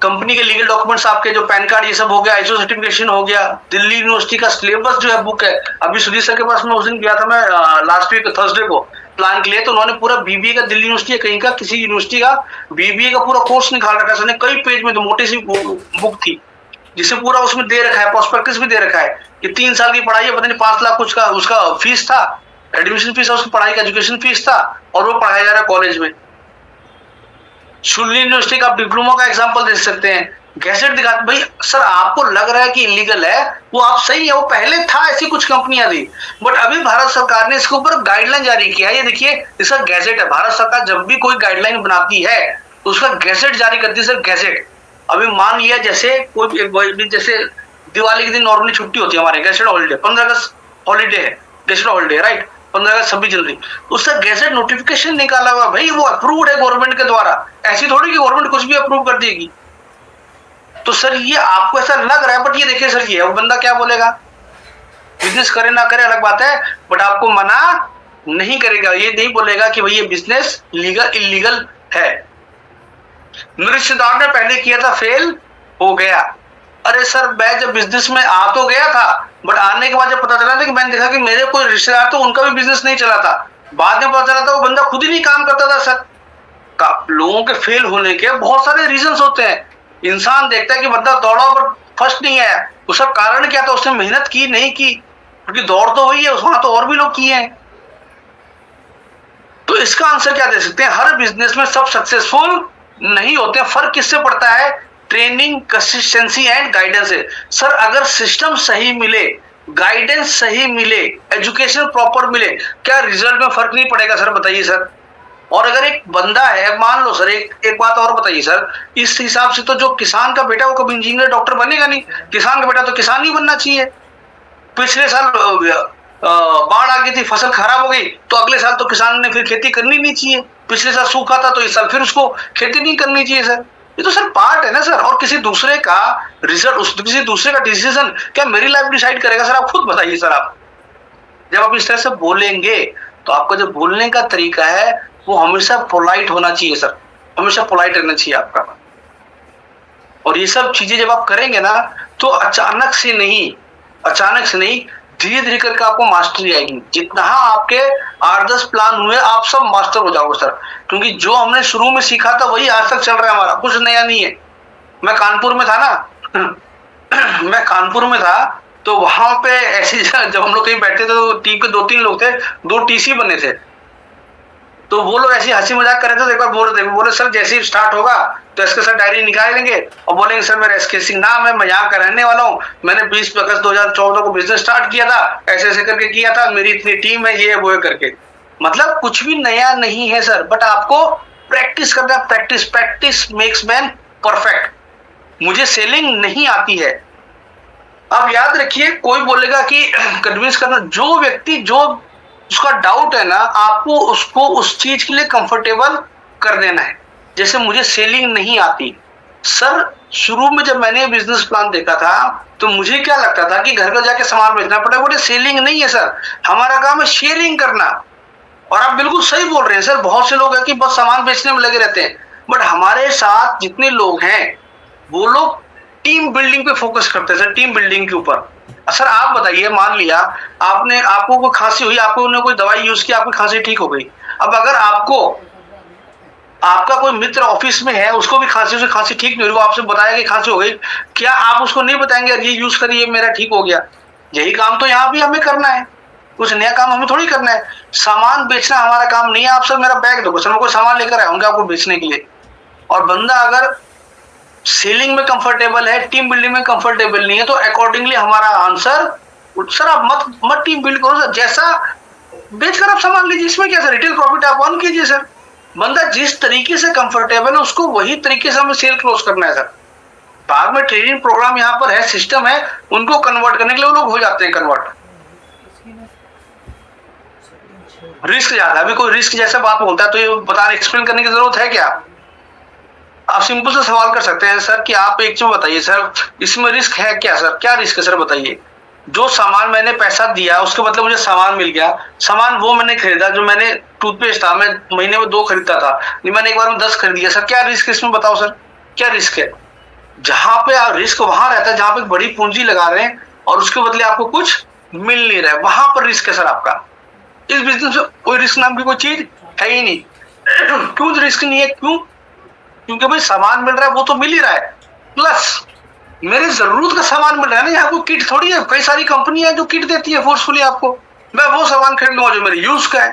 कंपनी के लीगल डॉक्यूमेंट्स आपके जो पैन कार्ड ये सब हो गया, ISO सर्टिफिकेशन हो गया, दिल्ली यूनिवर्सिटी का सिलेबस जो है बुक है। अभी सुधीर सर के पास मैं उस दिन गया था, मैं लास्ट वीक थर्सडे को प्लान के लिए, तो उन्होंने पूरा BBA का, दिल्ली यूनिवर्सिटी कहीं का किसी यूनिवर्सिटी का BBA का पूरा कोर्स निकाल रखा है सर ने, कई पेज में, तो मोटी सी बुक थी जिसे पूरा उसमें दे रखा है, प्रोस्पेक्टस भी दे रखा है कि 3 साल की पढ़ाई है, पता नहीं 5 लाख कुछ का उसका फीस था, एडमिशन फीस और उसकी पढ़ाई का एजुकेशन फीस था, और वो पढ़ाया जा रहा है कॉलेज में। शुल्ली यूनिवर्सिटी का आप डिप्लोमा का एग्जांपल दे सकते हैं, गैजेट दिखा। भाई सर आपको लग रहा है कि इलीगल है, वो आप सही है, वो पहले था, ऐसी कुछ कंपनियां थी, बट अभी भारत सरकार ने इसके ऊपर गाइडलाइन जारी किया है। ये देखिए इसका गैजेट है, भारत सरकार जब भी कोई गाइडलाइन बनाती है तो उसका गैजेट जारी करती है सर, गैजेट। अभी मान लिया जैसे कोई, जैसे दिवाली के दिन नॉर्मली छुट्टी होती है हमारे, गैजेट हॉलीडे, 15 अगस्त हॉलीडे है, गैजेट हॉलीडे राइट, 15 अगस्त 26 जनवरी, उसका गैजेट नोटिफिकेशन निकाला हुआ, भाई वो अप्रूव्ड है गवर्नमेंट के द्वारा। ऐसी थोड़ी कि गवर्नमेंट कुछ भी अप्रूव कर देगी। तो सर ये आपको ऐसा लग रहा है, बट ये देखिए सर, ये वो बंदा क्या बोलेगा, बिजनेस करे ना करे अलग बात है, बट आपको मना नहीं करेगा। ये नहीं बोलेगा कि भाई ये बिजनेस लीगल इलीगल है। रिश्तेदार ने पहले किया था, फेल हो गया। अरे सर मैं जब बिजनेस में आ तो गया था, बट आने के बाद जब पता चला था कि मैंने देखा कि मेरे कोई रिश्तेदार तो उनका भी बिजनेस नहीं चला था, बाद में पता चला था वो बंदा खुद ही नहीं काम करता था सर। लोगों के फेल होने के बहुत सारे रीजंस होते हैं। इंसान देखता है कि बंदा दौड़ा पर फर्स्ट नहीं आया, उसका कारण क्या था, उसने मेहनत की नहीं की, क्योंकि दौड़ तो वही है, वहां तो और भी लोग किए हैं। तो इसका आंसर क्या दे सकते हैं, हर बिजनेस में सब सक्सेसफुल नहीं होते। फर्क किससे पड़ता है, ट्रेनिंग, कंसिस्टेंसी एंड गाइडेंस है। सर अगर सिस्टम सही मिले, गाइडेंस सही मिले, एजुकेशन प्रॉपर मिले, क्या रिजल्ट में फर्क नहीं पड़ेगा सर, बताइए सर। और अगर एक बंदा है, मान लो सर, एक बात और बताइए सर, इस हिसाब से तो जो किसान का बेटा वो कभी इंजीनियर डॉक्टर बनेगा नहीं, किसान का बेटा तो किसान ही बनना चाहिए। पिछले साल बाढ़ आ गई थी, फसल खराब हो गई, तो अगले साल तो किसान ने फिर खेती करनी नहीं चाहिए। पिछले साल सूखा था, तो इस साल फिर उसको खेती नहीं करनी चाहिए सर। ये तो सर पार्ट है ना सर। और किसी दूसरे का रिजल्ट, किसी दूसरे का डिसीजन क्या मेरी लाइफ डिसाइड करेगा सर, आप खुद बताइए सर। आप जब आप इस तरह से बोलेंगे तो आपका जो बोलने का तरीका है वो हमेशा पोलाइट होना चाहिए सर, हमेशा पोलाइट रहना चाहिए आपका। और ये सब चीजें जब आप करेंगे ना, तो अचानक से नहीं धीरे धीरे करके आपको मास्टरी आएगी। जितना आपके 8-10 प्लान हुए आप सब मास्टर हो जाओगे सर, क्योंकि जो हमने शुरू में सीखा था वही आज तक चल रहा है हमारा, कुछ नया नहीं है। मैं कानपुर में था ना मैं कानपुर में था तो वहां पे ऐसी जब हम लोग कहीं बैठे थे तो टीम के 2-3 लोग थे, 2 टीसी बने थे, तो वो लोग ऐसी हंसी मजाक कर रहे थे। तो एक बार बोल रहे थे, बोले सर जैसे ही स्टार्ट होगा तो इसके सर डायरी निकाल लेंगे और बोलेंगे सर मेरा एसके सिंह नाम है, मैं यहाँ का रहने वाला हूँ, मैंने 20 अगस्त 2014 को बिजनेस स्टार्ट किया था, ऐसे ऐसे करके किया था, मेरी इतनी टीम है, ये है वो है करके। मतलब कुछ भी नया नहीं है सर, बट आपको प्रैक्टिस करना है। Practice makes man perfect. मुझे सेलिंग नहीं आती है। अब याद रखिए, कोई बोलेगा कि कन्विंस करना, जो व्यक्ति जो उसका डाउट है ना, आपको उसको उस चीज के लिए कंफर्टेबल कर देना है। जैसे मुझे सेलिंग नहीं आती सर, शुरू में जब मैंने बिजनेस प्लान देखा था तो मुझे क्या लगता था कि घर घर जाके सामान बेचना पड़ेगा। बोले सेलिंग नहीं है सर, हमारा काम है शेयरिंग करना। और आप बिल्कुल सही बोल रहे हैं सर, बहुत से लोग हैं कि बस सामान बेचने में लगे रहते हैं, बट हमारे साथ जितने लोग हैं वो लोग टीम बिल्डिंग पे फोकस करते हैं सर, टीम बिल्डिंग के ऊपर। सर आप बताइए, मान लिया आपको कोई खांसी हुई, आपको कोई दवाई यूज की, आपकी खांसी ठीक हो गई। अब अगर आपका कोई मित्र ऑफिस में है, उसको भी खांसी ठीक नहीं हुई, वो आपसे बताया कि खांसी हो गई, क्या आप उसको नहीं बताएंगे ये यूज करिए मेरा ठीक हो गया? यही काम तो यहाँ भी हमें करना है, कुछ नया काम हमें थोड़ी करना है। सामान बेचना हमारा काम नहीं है। आप सर मेरा बैग दो, सर मैं कोई सामान लेकर आया हूँ आपको बेचने के लिए। और बंदा अगर सेलिंग में कंफर्टेबल है, टीम बिल्डिंग में कंफर्टेबल नहीं है, तो अकॉर्डिंगली हमारा आंसर, सर आप मत टीम बिल्ड करो सर, जैसा बेचकर आप सामान लीजिए, इसमें क्या सर, रिटेल प्रॉफिट आप अर्न कीजिए सर। बंदा जिस तरीके से कंफर्टेबल है उसको वही तरीके से हमें सेल क्लोज करना है सर। बाद में ट्रेनिंग प्रोग्राम यहाँ पर है, सिस्टम है, उनको कन्वर्ट करने के लिए वो लोग हो जाते हैं कन्वर्ट। रिस्क ज्यादा, अभी कोई रिस्क जैसा बात बोलता है तो ये बताने एक्सप्लेन करने की जरूरत है क्या? आप सिंपल से सवाल कर सकते हैं सर कि आप एक चीज बताइए सर, इसमें रिस्क है क्या सर, क्या रिस्क है सर बताइए। जो सामान मैंने पैसा दिया उसके बदले मुझे सामान मिल गया, सामान वो मैंने खरीदा, जो मैंने टूथपेस्ट था मैं महीने में 2 खरीदता था, नहीं मैंने एक बार में 10 खरीद लिया। सर क्या रिस्क इसमें बताओ सर, क्या रिस्क है? जहां पे रिस्क वहां रहता है जहां पे बड़ी पूंजी लगा रहे हैं और उसके बदले आपको कुछ मिल नहीं रहा है, वहां पर रिस्क है सर आपका। इस बिजनेस में कोई रिस्क नाम की कोई चीज है ही नहीं। क्यों रिस्क नहीं है? क्योंकि भाई सामान मिल रहा है, वो तो मिल ही रहा है, प्लस मेरे जरूरत का सामान मिल रहा है ना। यहाँ कोई किट थोड़ी है, कई सारी कंपनियां हैं जो किट देती है फोर्सफुली आपको। मैं वो सामान खरीद लूंगा जो मेरे यूज का है।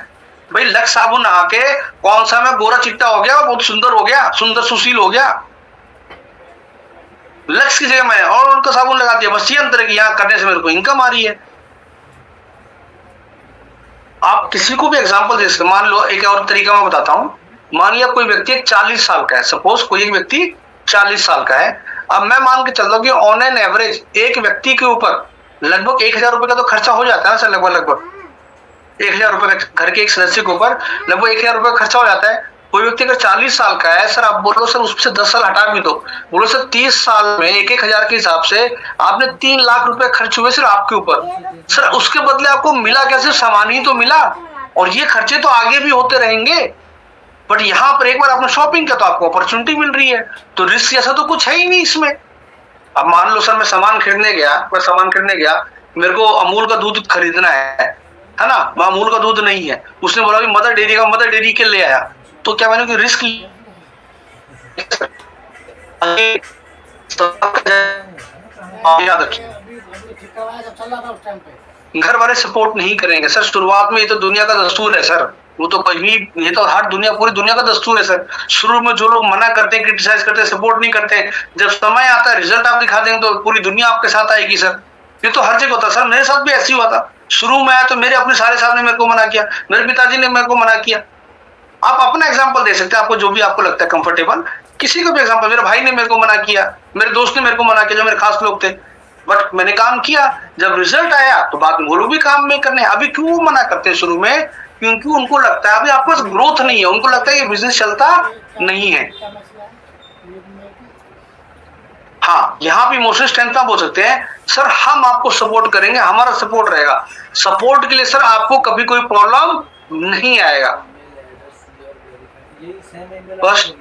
भाई लक्स साबुन नहा के कौन सा मैं गोरा चिट्टा हो गया, बहुत सुंदर हो गया, सुंदर सुशील हो गया, लक्स की जगह मैं और उनका साबुन लगा दिया, बस ये अंतर है कि यहाँ करने से मेरे को इनकम आ रही है। आप किसी को भी एग्जांपल दे सकते, मान लो एक और तरीका मैं बताता हूँ। मान लिया कोई व्यक्ति 40 साल का है, सपोज कोई एक व्यक्ति 40 साल का है। अब मैं मान के चलता हूँ कि ऑन एन एवरेज एक व्यक्ति के ऊपर लगभग 1000 रुपए का तो खर्चा हो जाता है ना सर, लगभग 1000 रुपए का, घर के एक सदस्य के ऊपर लगभग 1000 रुपए का खर्चा हो जाता है। कोई व्यक्ति अगर 40 साल का है सर, आप बोलो सर उससे 10 साल हटा भी दो, बोलो सर 30 साल में 1,000 के हिसाब से आपने 3 लाख रुपए खर्च हुए सिर्फ आपके ऊपर। सर उसके बदले आपको मिला क्या? सिर्फ सामान ही तो मिला, और ये खर्चे तो आगे भी होते रहेंगे। बट यहाँ पर एक बार आपने शॉपिंग किया तो आपको अपॉर्चुनिटी मिल रही है, तो रिस्क ऐसा तो कुछ है ही नहीं इसमें। अब मान लो सर मैं सामान खरीदने गया, मेरे को अमूल का दूध खरीदना है ना, वहां अमूल का दूध नहीं है, उसने बोला मदर डेयरी के ले आया, तो क्या मैंने कोई रिस्क याद रखिए, घर वाले सपोर्ट नहीं करेंगे सर शुरुआत में। ये तो दुनिया का दस्तूर है सर, वो तो कहीं, ये तो हर दुनिया, पूरी दुनिया का दस्तूर है सर। शुरू में जो लोग मना करते हैं, क्रिटिसाइज करते हैं, सपोर्ट नहीं करते हैं, जब समय आता है रिजल्ट आप दिखा देंगे तो पूरी दुनिया आपके साथ आएगी सर। ये तो हर जगह होता है सर, मेरे साथ भी ऐसी हुआ था। शुरू में आया तो मेरे अपने सारे साहब ने मेरे को मना किया, मेरे पिताजी ने मेरे को मना किया। आप अपना एग्जाम्पल दे सकते हैं, आपको जो भी आपको लगता है कंफर्टेबल, किसी को भी एग्जाम्पल। मेरे भाई ने मेरे को मना किया, मेरे दोस्त ने मेरे को मना किया, जो मेरे खास लोग थे, बट मैंने काम किया। जब रिजल्ट आया तो बाद में वो लोग भी काम में करने। अभी क्यों मना करते हैं शुरू में? क्योंकि उनको लगता है अभी आपके पास ग्रोथ नहीं है, उनको लगता है ये बिजनेस चलता नहीं है। हाँ, यहाँ पे इमोशनल स्ट्रेंथ आप बोल सकते हैं सर, हम आपको सपोर्ट करेंगे, हमारा सपोर्ट रहेगा। सपोर्ट के लिए सर आपको कभी कोई प्रॉब्लम नहीं आएगा। बस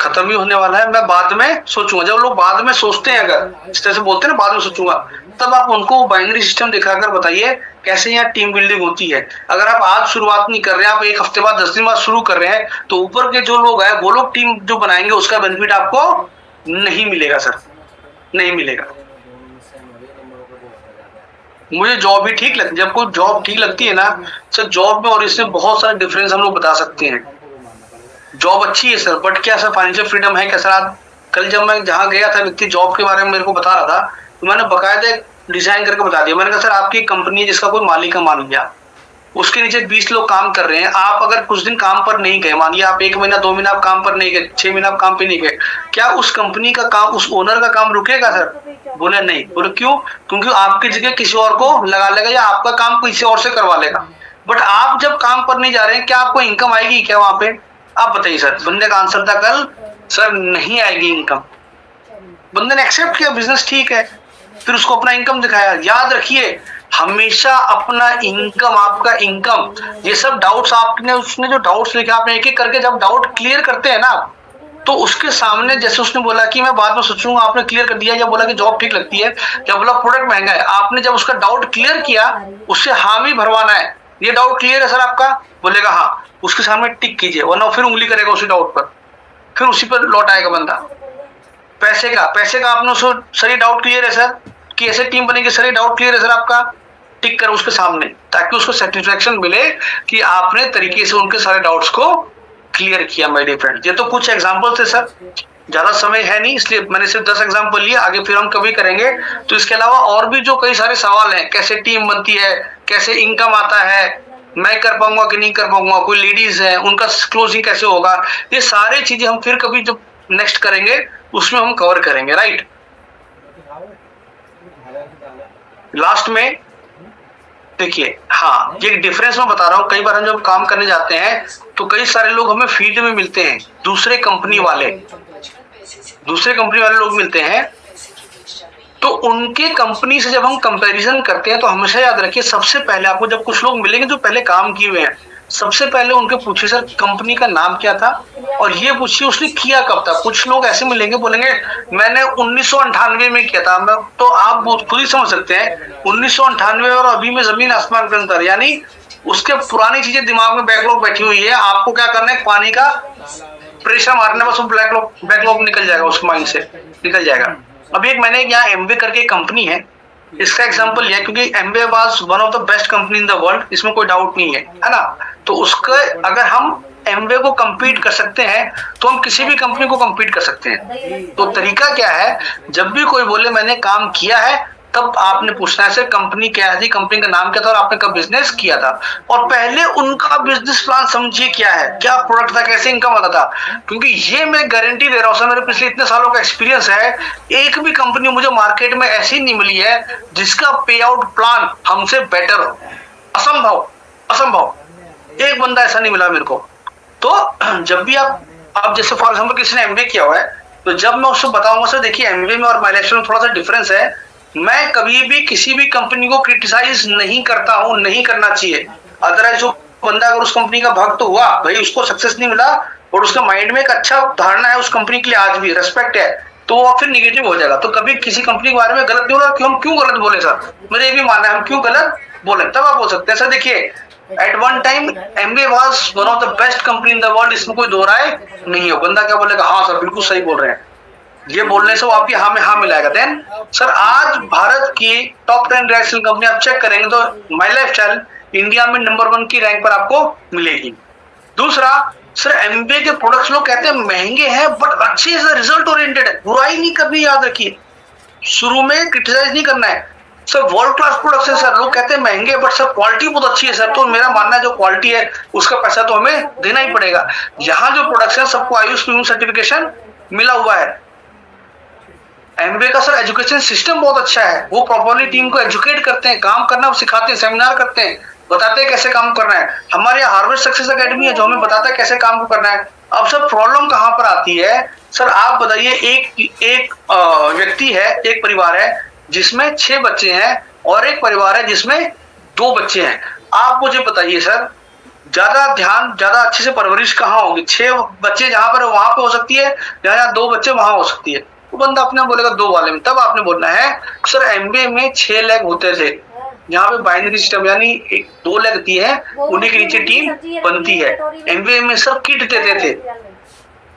खत्म ही होने वाला है। मैं बाद में सोचूंगा। जब लोग बाद में सोचते हैं, अगर इस तरह से बोलते हैं ना बाद में सोचूंगा, तब आप उनको बाइनरी सिस्टम दिखाकर बताइए कैसे यहाँ टीम बिल्डिंग होती है। अगर आप आज शुरुआत नहीं कर रहे हैं, आप एक हफ्ते बाद 10 दिन बाद शुरू कर रहे हैं, तो ऊपर के जो लोग हैं वो लोग टीम जो बनाएंगे उसका बेनिफिट आपको नहीं मिलेगा सर, नहीं मिलेगा। मुझे जॉब ही ठीक लगती है। जब कोई जॉब ठीक लगती है ना सर, जॉब में और इसमें बहुत सारे डिफरेंस हम लोग बता सकते हैं। जॉब अच्छी है सर, बट क्या सर फाइनेंशियल फ्रीडम है क्या सर? आप कल जब मैं जहाँ गया था, व्यक्ति जॉब के बारे में मेरे को बता रहा था, तो मैंने बकायदा डिजाइन करके बता दिया। मैंने कहा सर आपकी कंपनी है जिसका कोई मालिक है मान लिया, उसके नीचे 20 लोग काम कर रहे हैं, आप अगर कुछ दिन काम पर नहीं गए, मान लिया आप 1 महीना 2 महीना आप काम पर नहीं गए, 6 महीना आप काम पे नहीं गए, क्या उस कंपनी का काम, उस ओनर का काम रुकेगा सर? बोले नहीं। बोले क्यों? क्योंकि आपकी जगह किसी और को लगा लेगा या आपका काम किसी और से करवा लेगा। बट आप जब काम पर नहीं जा रहे हैं, क्या आपको इनकम आएगी क्या वहां पे? आप बताइए सर। बंदे का आंसर था कल, सर नहीं आएगी इनकम। बंदे ने एक्सेप्ट किया, बिजनेस ठीक है, फिर उसको अपना इनकम दिखाया। याद रखिए हमेशा अपना इनकम, आपका इनकम, ये सब डाउट्स आपने, उसने जो डाउट्स लिखे आपने एक एक करके जब डाउट क्लियर करते हैं ना, तो उसके सामने जैसे उसने बोला कि मैं बाद में सोचूंगा, आपने क्लियर कर दिया। जब बोला कि जॉब ठीक लगती है, जब बोला प्रोडक्ट महंगा है, आपने जब उसका डाउट क्लियर किया, उससे हामी भरवाना है। ये डाउट क्लियर है सर आपका? बोलेगा हाँ, उसके सामने टिक कीजिए, वरना फिर उंगली करेगा उसी डाउट पर, फिर उसी पर लौट आएगा बंदा। पैसे का आपने उसको, सर ये डाउट क्लियर है सर कि ऐसे टीम बनेगी, सर ये डाउट क्लियर है सर आपका, टिक कर उसके सामने, ताकि उसको सेटिस्फेक्शन मिले कि आपने तरीके से उनके सारे डाउट्स को क्लियर किया। माय डियर फ्रेंड, ये तो कुछ एग्जांपल थे सर, ज्यादा समय है नहीं इसलिए मैंने सिर्फ 10 एग्जांपल लिए, आगे फिर हम कभी करेंगे। तो इसके अलावा और भी जो कई सारे सवाल हैं, कैसे टीम बनती है, कैसे इनकम आता है, मैं कर पाऊंगा कि नहीं कर पाऊंगा, कोई लेडीज है उनका क्लोजिंग कैसे होगा, ये सारी चीजें हम फिर कभी जब नेक्स्ट करेंगे उसमें हम कवर करेंगे। राइट, लास्ट में देखिए, हाँ ये डिफरेंस मैं बता रहा हूँ। कई बार हम जब काम करने जाते हैं तो कई सारे लोग हमें फील्ड में मिलते हैं, दूसरे कंपनी वाले लोग मिलते हैं, तो उनके कंपनी से जब हम कंपैरिजन करते हैं तो हमेशा याद रखिए, सबसे पहले आपको जब कुछ लोग मिलेंगे जो पहले काम किए हुए हैं, सबसे पहले उनके पूछिए सर कंपनी का नाम क्या था, और ये पूछिए उसने किया कब था। कुछ लोग ऐसे मिलेंगे बोलेंगे मैंने 1998 में किया था। मैं तो आप खुद ही समझ सकते हैं 1998 और अभी में जमीन आसमान का अंतर, यानी उसके पुरानी चीजें दिमाग में बैकलॉग बैठी हुई है। आपको क्या करना है, पानी का प्रेशर मारने बस बैकलॉग निकल जाएगा, उस माइंड से निकल जाएगा। अभी एक मैंने यहाँ एमवे करके एक कंपनी है, इसका एग्जांपल लिया क्योंकि Amway was one of the best company in the world, इसमें कोई डाउट नहीं है ना। तो उसके अगर हम एमवे को compete कर सकते हैं तो हम किसी भी कंपनी को compete कर सकते हैं। तो तरीका क्या है, जब भी कोई बोले मैंने काम किया है, तब आपने पूछना है सर कंपनी क्या थी, कंपनी का नाम क्या था और आपने कब बिजनेस किया था, और पहले उनका बिजनेस प्लान समझिए क्या है, क्या प्रोडक्ट था, कैसे इनकम आता था। क्योंकि ये मैं गारंटी दे रहा हूँ सर, मेरे पिछले इतने सालों का एक्सपीरियंस है, एक भी कंपनी मुझे मार्केट में ऐसी नहीं मिली है जिसका पे आउट प्लान हमसे बेटर हो। असंभव, एक बंदा ऐसा नहीं मिला मेरे को। तो जब भी आप जैसे फॉर एग्जाम्पल किसी ने एमबीए किया हुआ है, तो जब मैं उसको बताऊंगा सर देखिए एमबीए में और माइलेज में थोड़ा सा डिफरेंस है, मैं कभी भी किसी भी कंपनी को क्रिटिसाइज नहीं करता हूं, नहीं करना चाहिए। अदरवाइज जो बंदा अगर उस कंपनी का भक्त हुआ, भाई उसको सक्सेस नहीं मिला और उसके माइंड में एक अच्छा धारणा है उस कंपनी के लिए, आज भी रेस्पेक्ट है, तो वो फिर निगेटिव हो जाएगा। तो कभी किसी कंपनी के बारे में गलत नहीं बोला, हम क्यों गलत बोले सर, मेरे ये भी मानना है हम क्यों गलत बोले, तब आप बोल सकते हैं सर देखिए at one time MBA was one of the best company in the world, इसमें कोई दो राय नहीं है। बंदा क्या बोलेगा, हाँ सर बिल्कुल सही बोल रहे हैं, ये बोलने से वो आपकी हाँ में हाँ मिलाएगा। देन सर आज भारत की टॉप 10 इंडस्ट्रियल कंपनी आप चेक करेंगे तो माई लाइफस्टाइल इंडिया में नंबर 1 की रैंक पर आपको मिलेगी। दूसरा सर एमबीए के प्रोडक्ट्स लोग कहते हैं महंगे हैं बट अच्छे से रिजल्ट ओरिएंटेड है, बुराई नहीं करनी, याद रखिए शुरू में क्रिटिसाइज नहीं करना है सर, वर्ल्ड क्लास प्रोडक्ट्स है सर, लोग कहते हैं महंगे बट सर क्वालिटी बहुत अच्छी है सर। तो मेरा मानना है जो क्वालिटी है उसका पैसा तो हमें देना ही पड़ेगा। यहाँ जो प्रोडक्ट्स है सबको आयुष प्रीमियम सर्टिफिकेशन मिला हुआ है। एमबीए का सर एजुकेशन सिस्टम बहुत अच्छा है, वो प्रॉपर्ली टीम को एजुकेट करते हैं, काम करना सिखाते हैं, सेमिनार करते हैं, बताते हैं कैसे काम करना है। हमारे यहाँ हार्वर्ड सक्सेस एकेडमी है जो हमें बताता है कैसे काम को करना है। अब सर प्रॉब्लम कहाँ पर आती है सर, आप बताइए एक व्यक्ति है, एक परिवार है जिसमें 6 बच्चे हैं और एक परिवार है जिसमें 2 बच्चे हैं। आप मुझे बताइए सर ज्यादा ध्यान, ज्यादा अच्छे से परवरिश कहाँ होगी? 6 बच्चे जहां पर वहां पे हो सकती है, जहाँ 2 बच्चे वहां हो सकती है। वो बंदा अपने बोलेगा 2 वाले में, तब आपने बोलना है सर एमबीए में 6 लेग होते थे, यहाँ पे बाइनरी सिस्टम यानी 2 लेग दी है, उन्हीं के नीचे टीम बनती है। एमबीए में सर किट देते थे।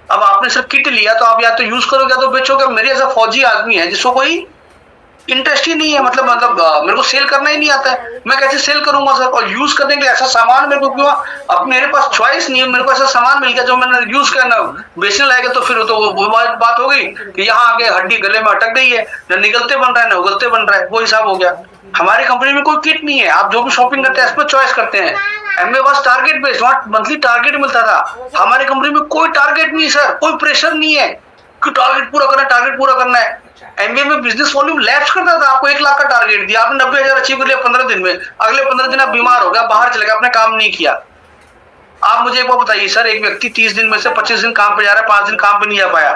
अब आपने सर किट लिया तो आप या तो यूज करोगे या तो बेचोगे। मेरे ऐसा फौजी आदमी है जिसको कोई इंटरेस्ट ही नहीं है, मतलब मेरे को सेल करना ही नहीं आता है, मैं कैसे सेल करूंगा सर? और यूज करने के लिए ऐसा सामान मेरे को क्यों, अब मेरे पास चॉइस नहीं है, मेरे को ऐसा सामान मिल गया जो मैंने यूज करना, बेचने लायक, तो फिर तो वो बात हो गई कि यहाँ आगे हड्डी गले में अटक गई है, न निकलते बन रहा है न उगलते बन रहा है, वो हिसाब हो गया। हमारी कंपनी में कोई किट नहीं है, आप जो भी शॉपिंग करते हैं इस पर चॉइस करते हैं। एमबीए बस टारगेट बेस्ड, वहाँ मंथली टारगेट मिलता था। हमारी कंपनी में कोई टारगेट नहीं सर, कोई प्रेशर नहीं है कि टारगेट पूरा करना है। एमबीए में बिजनेस वॉल्यूम लैप्स करता था, आपको 1 लाख का टारगेट दिया, आपने 90,000 अचीव कर लिया 15 दिन में, अगले 15 दिन आप बीमार हो गया, बाहर चले गए, आपने काम नहीं किया। आप मुझे एक बार बताइए सर, एक व्यक्ति 30 दिन में से 25 दिन काम पे जा रहा है, 5 दिन काम पे नहीं जा पाया,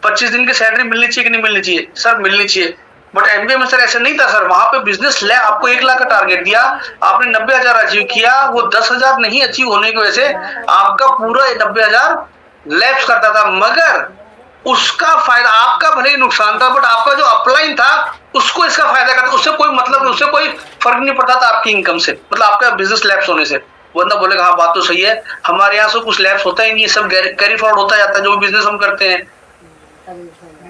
25 दिन की सैलरी मिलनी चाहिए कि नहीं मिलनी चाहिए? सर मिलनी चाहिए। बट एमबीए में सर ऐसा नहीं था सर, वहां पे बिजनेस लैब आपको 1 लाख का टारगेट दिया, आपने 90,000 अचीव किया, वो 10,000 नहीं अचीव होने की वजह से आपका पूरा 90,000 लैप्स करता था, मगर उसका फायदा आपका भले ही नुकसान था, बट आपका जो अपलाइन था उसको इसका फायदा करता, उससे कोई मतलब नहीं, उससे कोई फर्क नहीं पड़ता था आपकी इनकम से, मतलब आपका बिजनेस लैप्स होने से। बंदा बोलेगा हाँ बात तो सही है, हमारे यहाँ से कुछ लैप्स होता ही नहीं है, सब कैरी फॉरवर्ड होता जाता है जो बिजनेस हम करते हैं।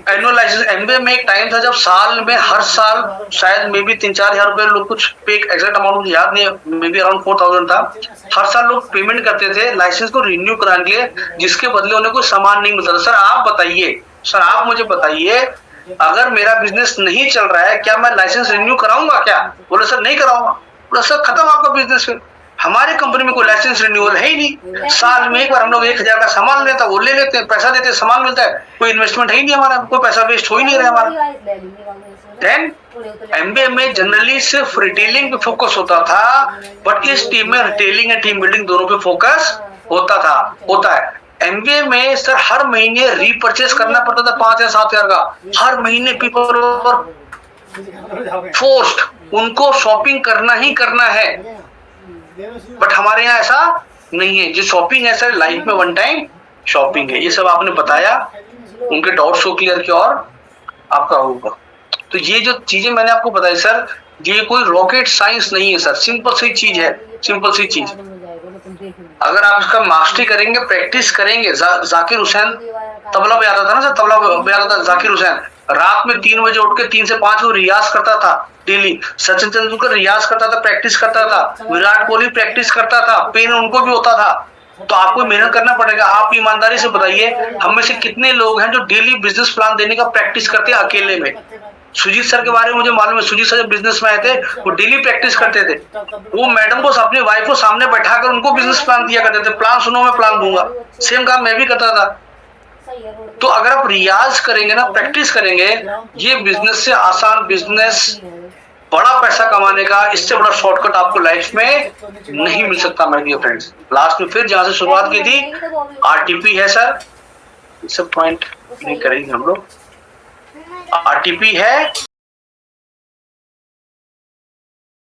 एनुअल लाइसेंस, एमबीए में एक टाइम था जब साल में हर साल शायद मे बी 3-4 हजार रुपए लोग, कुछ पे एग्जैक्ट अमाउंट मुझे याद नहीं है, मे बी अराउंड 4,000 था, हर साल लोग पेमेंट करते थे लाइसेंस को रिन्यू कराने के लिए, जिसके बदले उन्हें कोई सामान नहीं मिलता था। सर आप बताइए, सर आप मुझे बताइए, अगर मेरा बिजनेस नहीं चल रहा है क्या मैं लाइसेंस रिन्यू कराऊंगा क्या? बोले सर नहीं कराऊंगा। बोले सर खत्म आपका बिजनेस। फिर हमारी कंपनी में कोई लाइसेंस रिन्यूअल है ही नहीं, साल में एक बार हम लोग 1,000 का सामान लेता वो ले लेते हैं, पैसा देते हैं, सामान मिलता है, कोई इन्वेस्टमेंट है ही नहीं हमारा, कोई पैसा वेस्ट हो ही नहीं रहा हमारा। देन एमबीए में जनरली सिर्फ रिटेलिंग पे फोकस होता था, बट इस टीम में रिटेलिंग एंड टीम बिल्डिंग दोनों पे फोकस होता है। एमबीए में सर हर महीने रीपरचेस करना पड़ता था 5 या 7 हजार का, हर महीने पीपल फोर्स्ड, उनको शॉपिंग करना ही करना है। बट हमारे यहाँ ऐसा नहीं है, जो शॉपिंग है सर लाइफ में 1 टाइम शॉपिंग है। ये सब आपने बताया, उनके डाउट्स को क्लियर किया और आपका होगा। तो ये जो चीजें मैंने आपको बताई सर, ये कोई रॉकेट साइंस नहीं है सर, सिंपल सी चीज है, सिंपल सी चीज। अगर आप इसका मास्टरी करेंगे, प्रैक्टिस करेंगे, जाकिर हुसैन तबला बजाता था ना सर, तबला बजाता था जाकिर हुसैन, रात में 3 बजे उठ के 3 से 5 वो रियाज करता था डेली। सचिन तेंदुलकर रियाज करता था, प्रैक्टिस करता था, विराट कोहली प्रैक्टिस करता था, पेन उनको भी होता था। तो आपको मेहनत करना पड़ेगा। आप ईमानदारी से बताइए, हम में से कितने लोग हैं जो डेली बिजनेस प्लान देने का प्रैक्टिस करते हैं अकेले में? सुजीत सर के बारे में मुझे मालूम है, सुजीत सर जब बिजनेस में आए थे वो डेली प्रैक्टिस करते थे, वो मैडम को अपनी वाइफ को सामने बैठाकर उनको बिजनेस प्लान दिया करते थे, प्लान सुनो मैं प्लान दूंगा। सेम काम मैं भी करता था। तो अगर आप रियाज करेंगे ना, प्रैक्टिस करेंगे, ये बिजनेस से आसान बिजनेस, बड़ा पैसा कमाने का इससे बड़ा शॉर्टकट आपको लाइफ में नहीं मिल सकता माय डियर फ्रेंड्स। लास्ट में फिर जहां से शुरुआत की थी, आरटीपी है सर, सब पॉइंट नहीं करेंगे हम लोग। आरटीपी है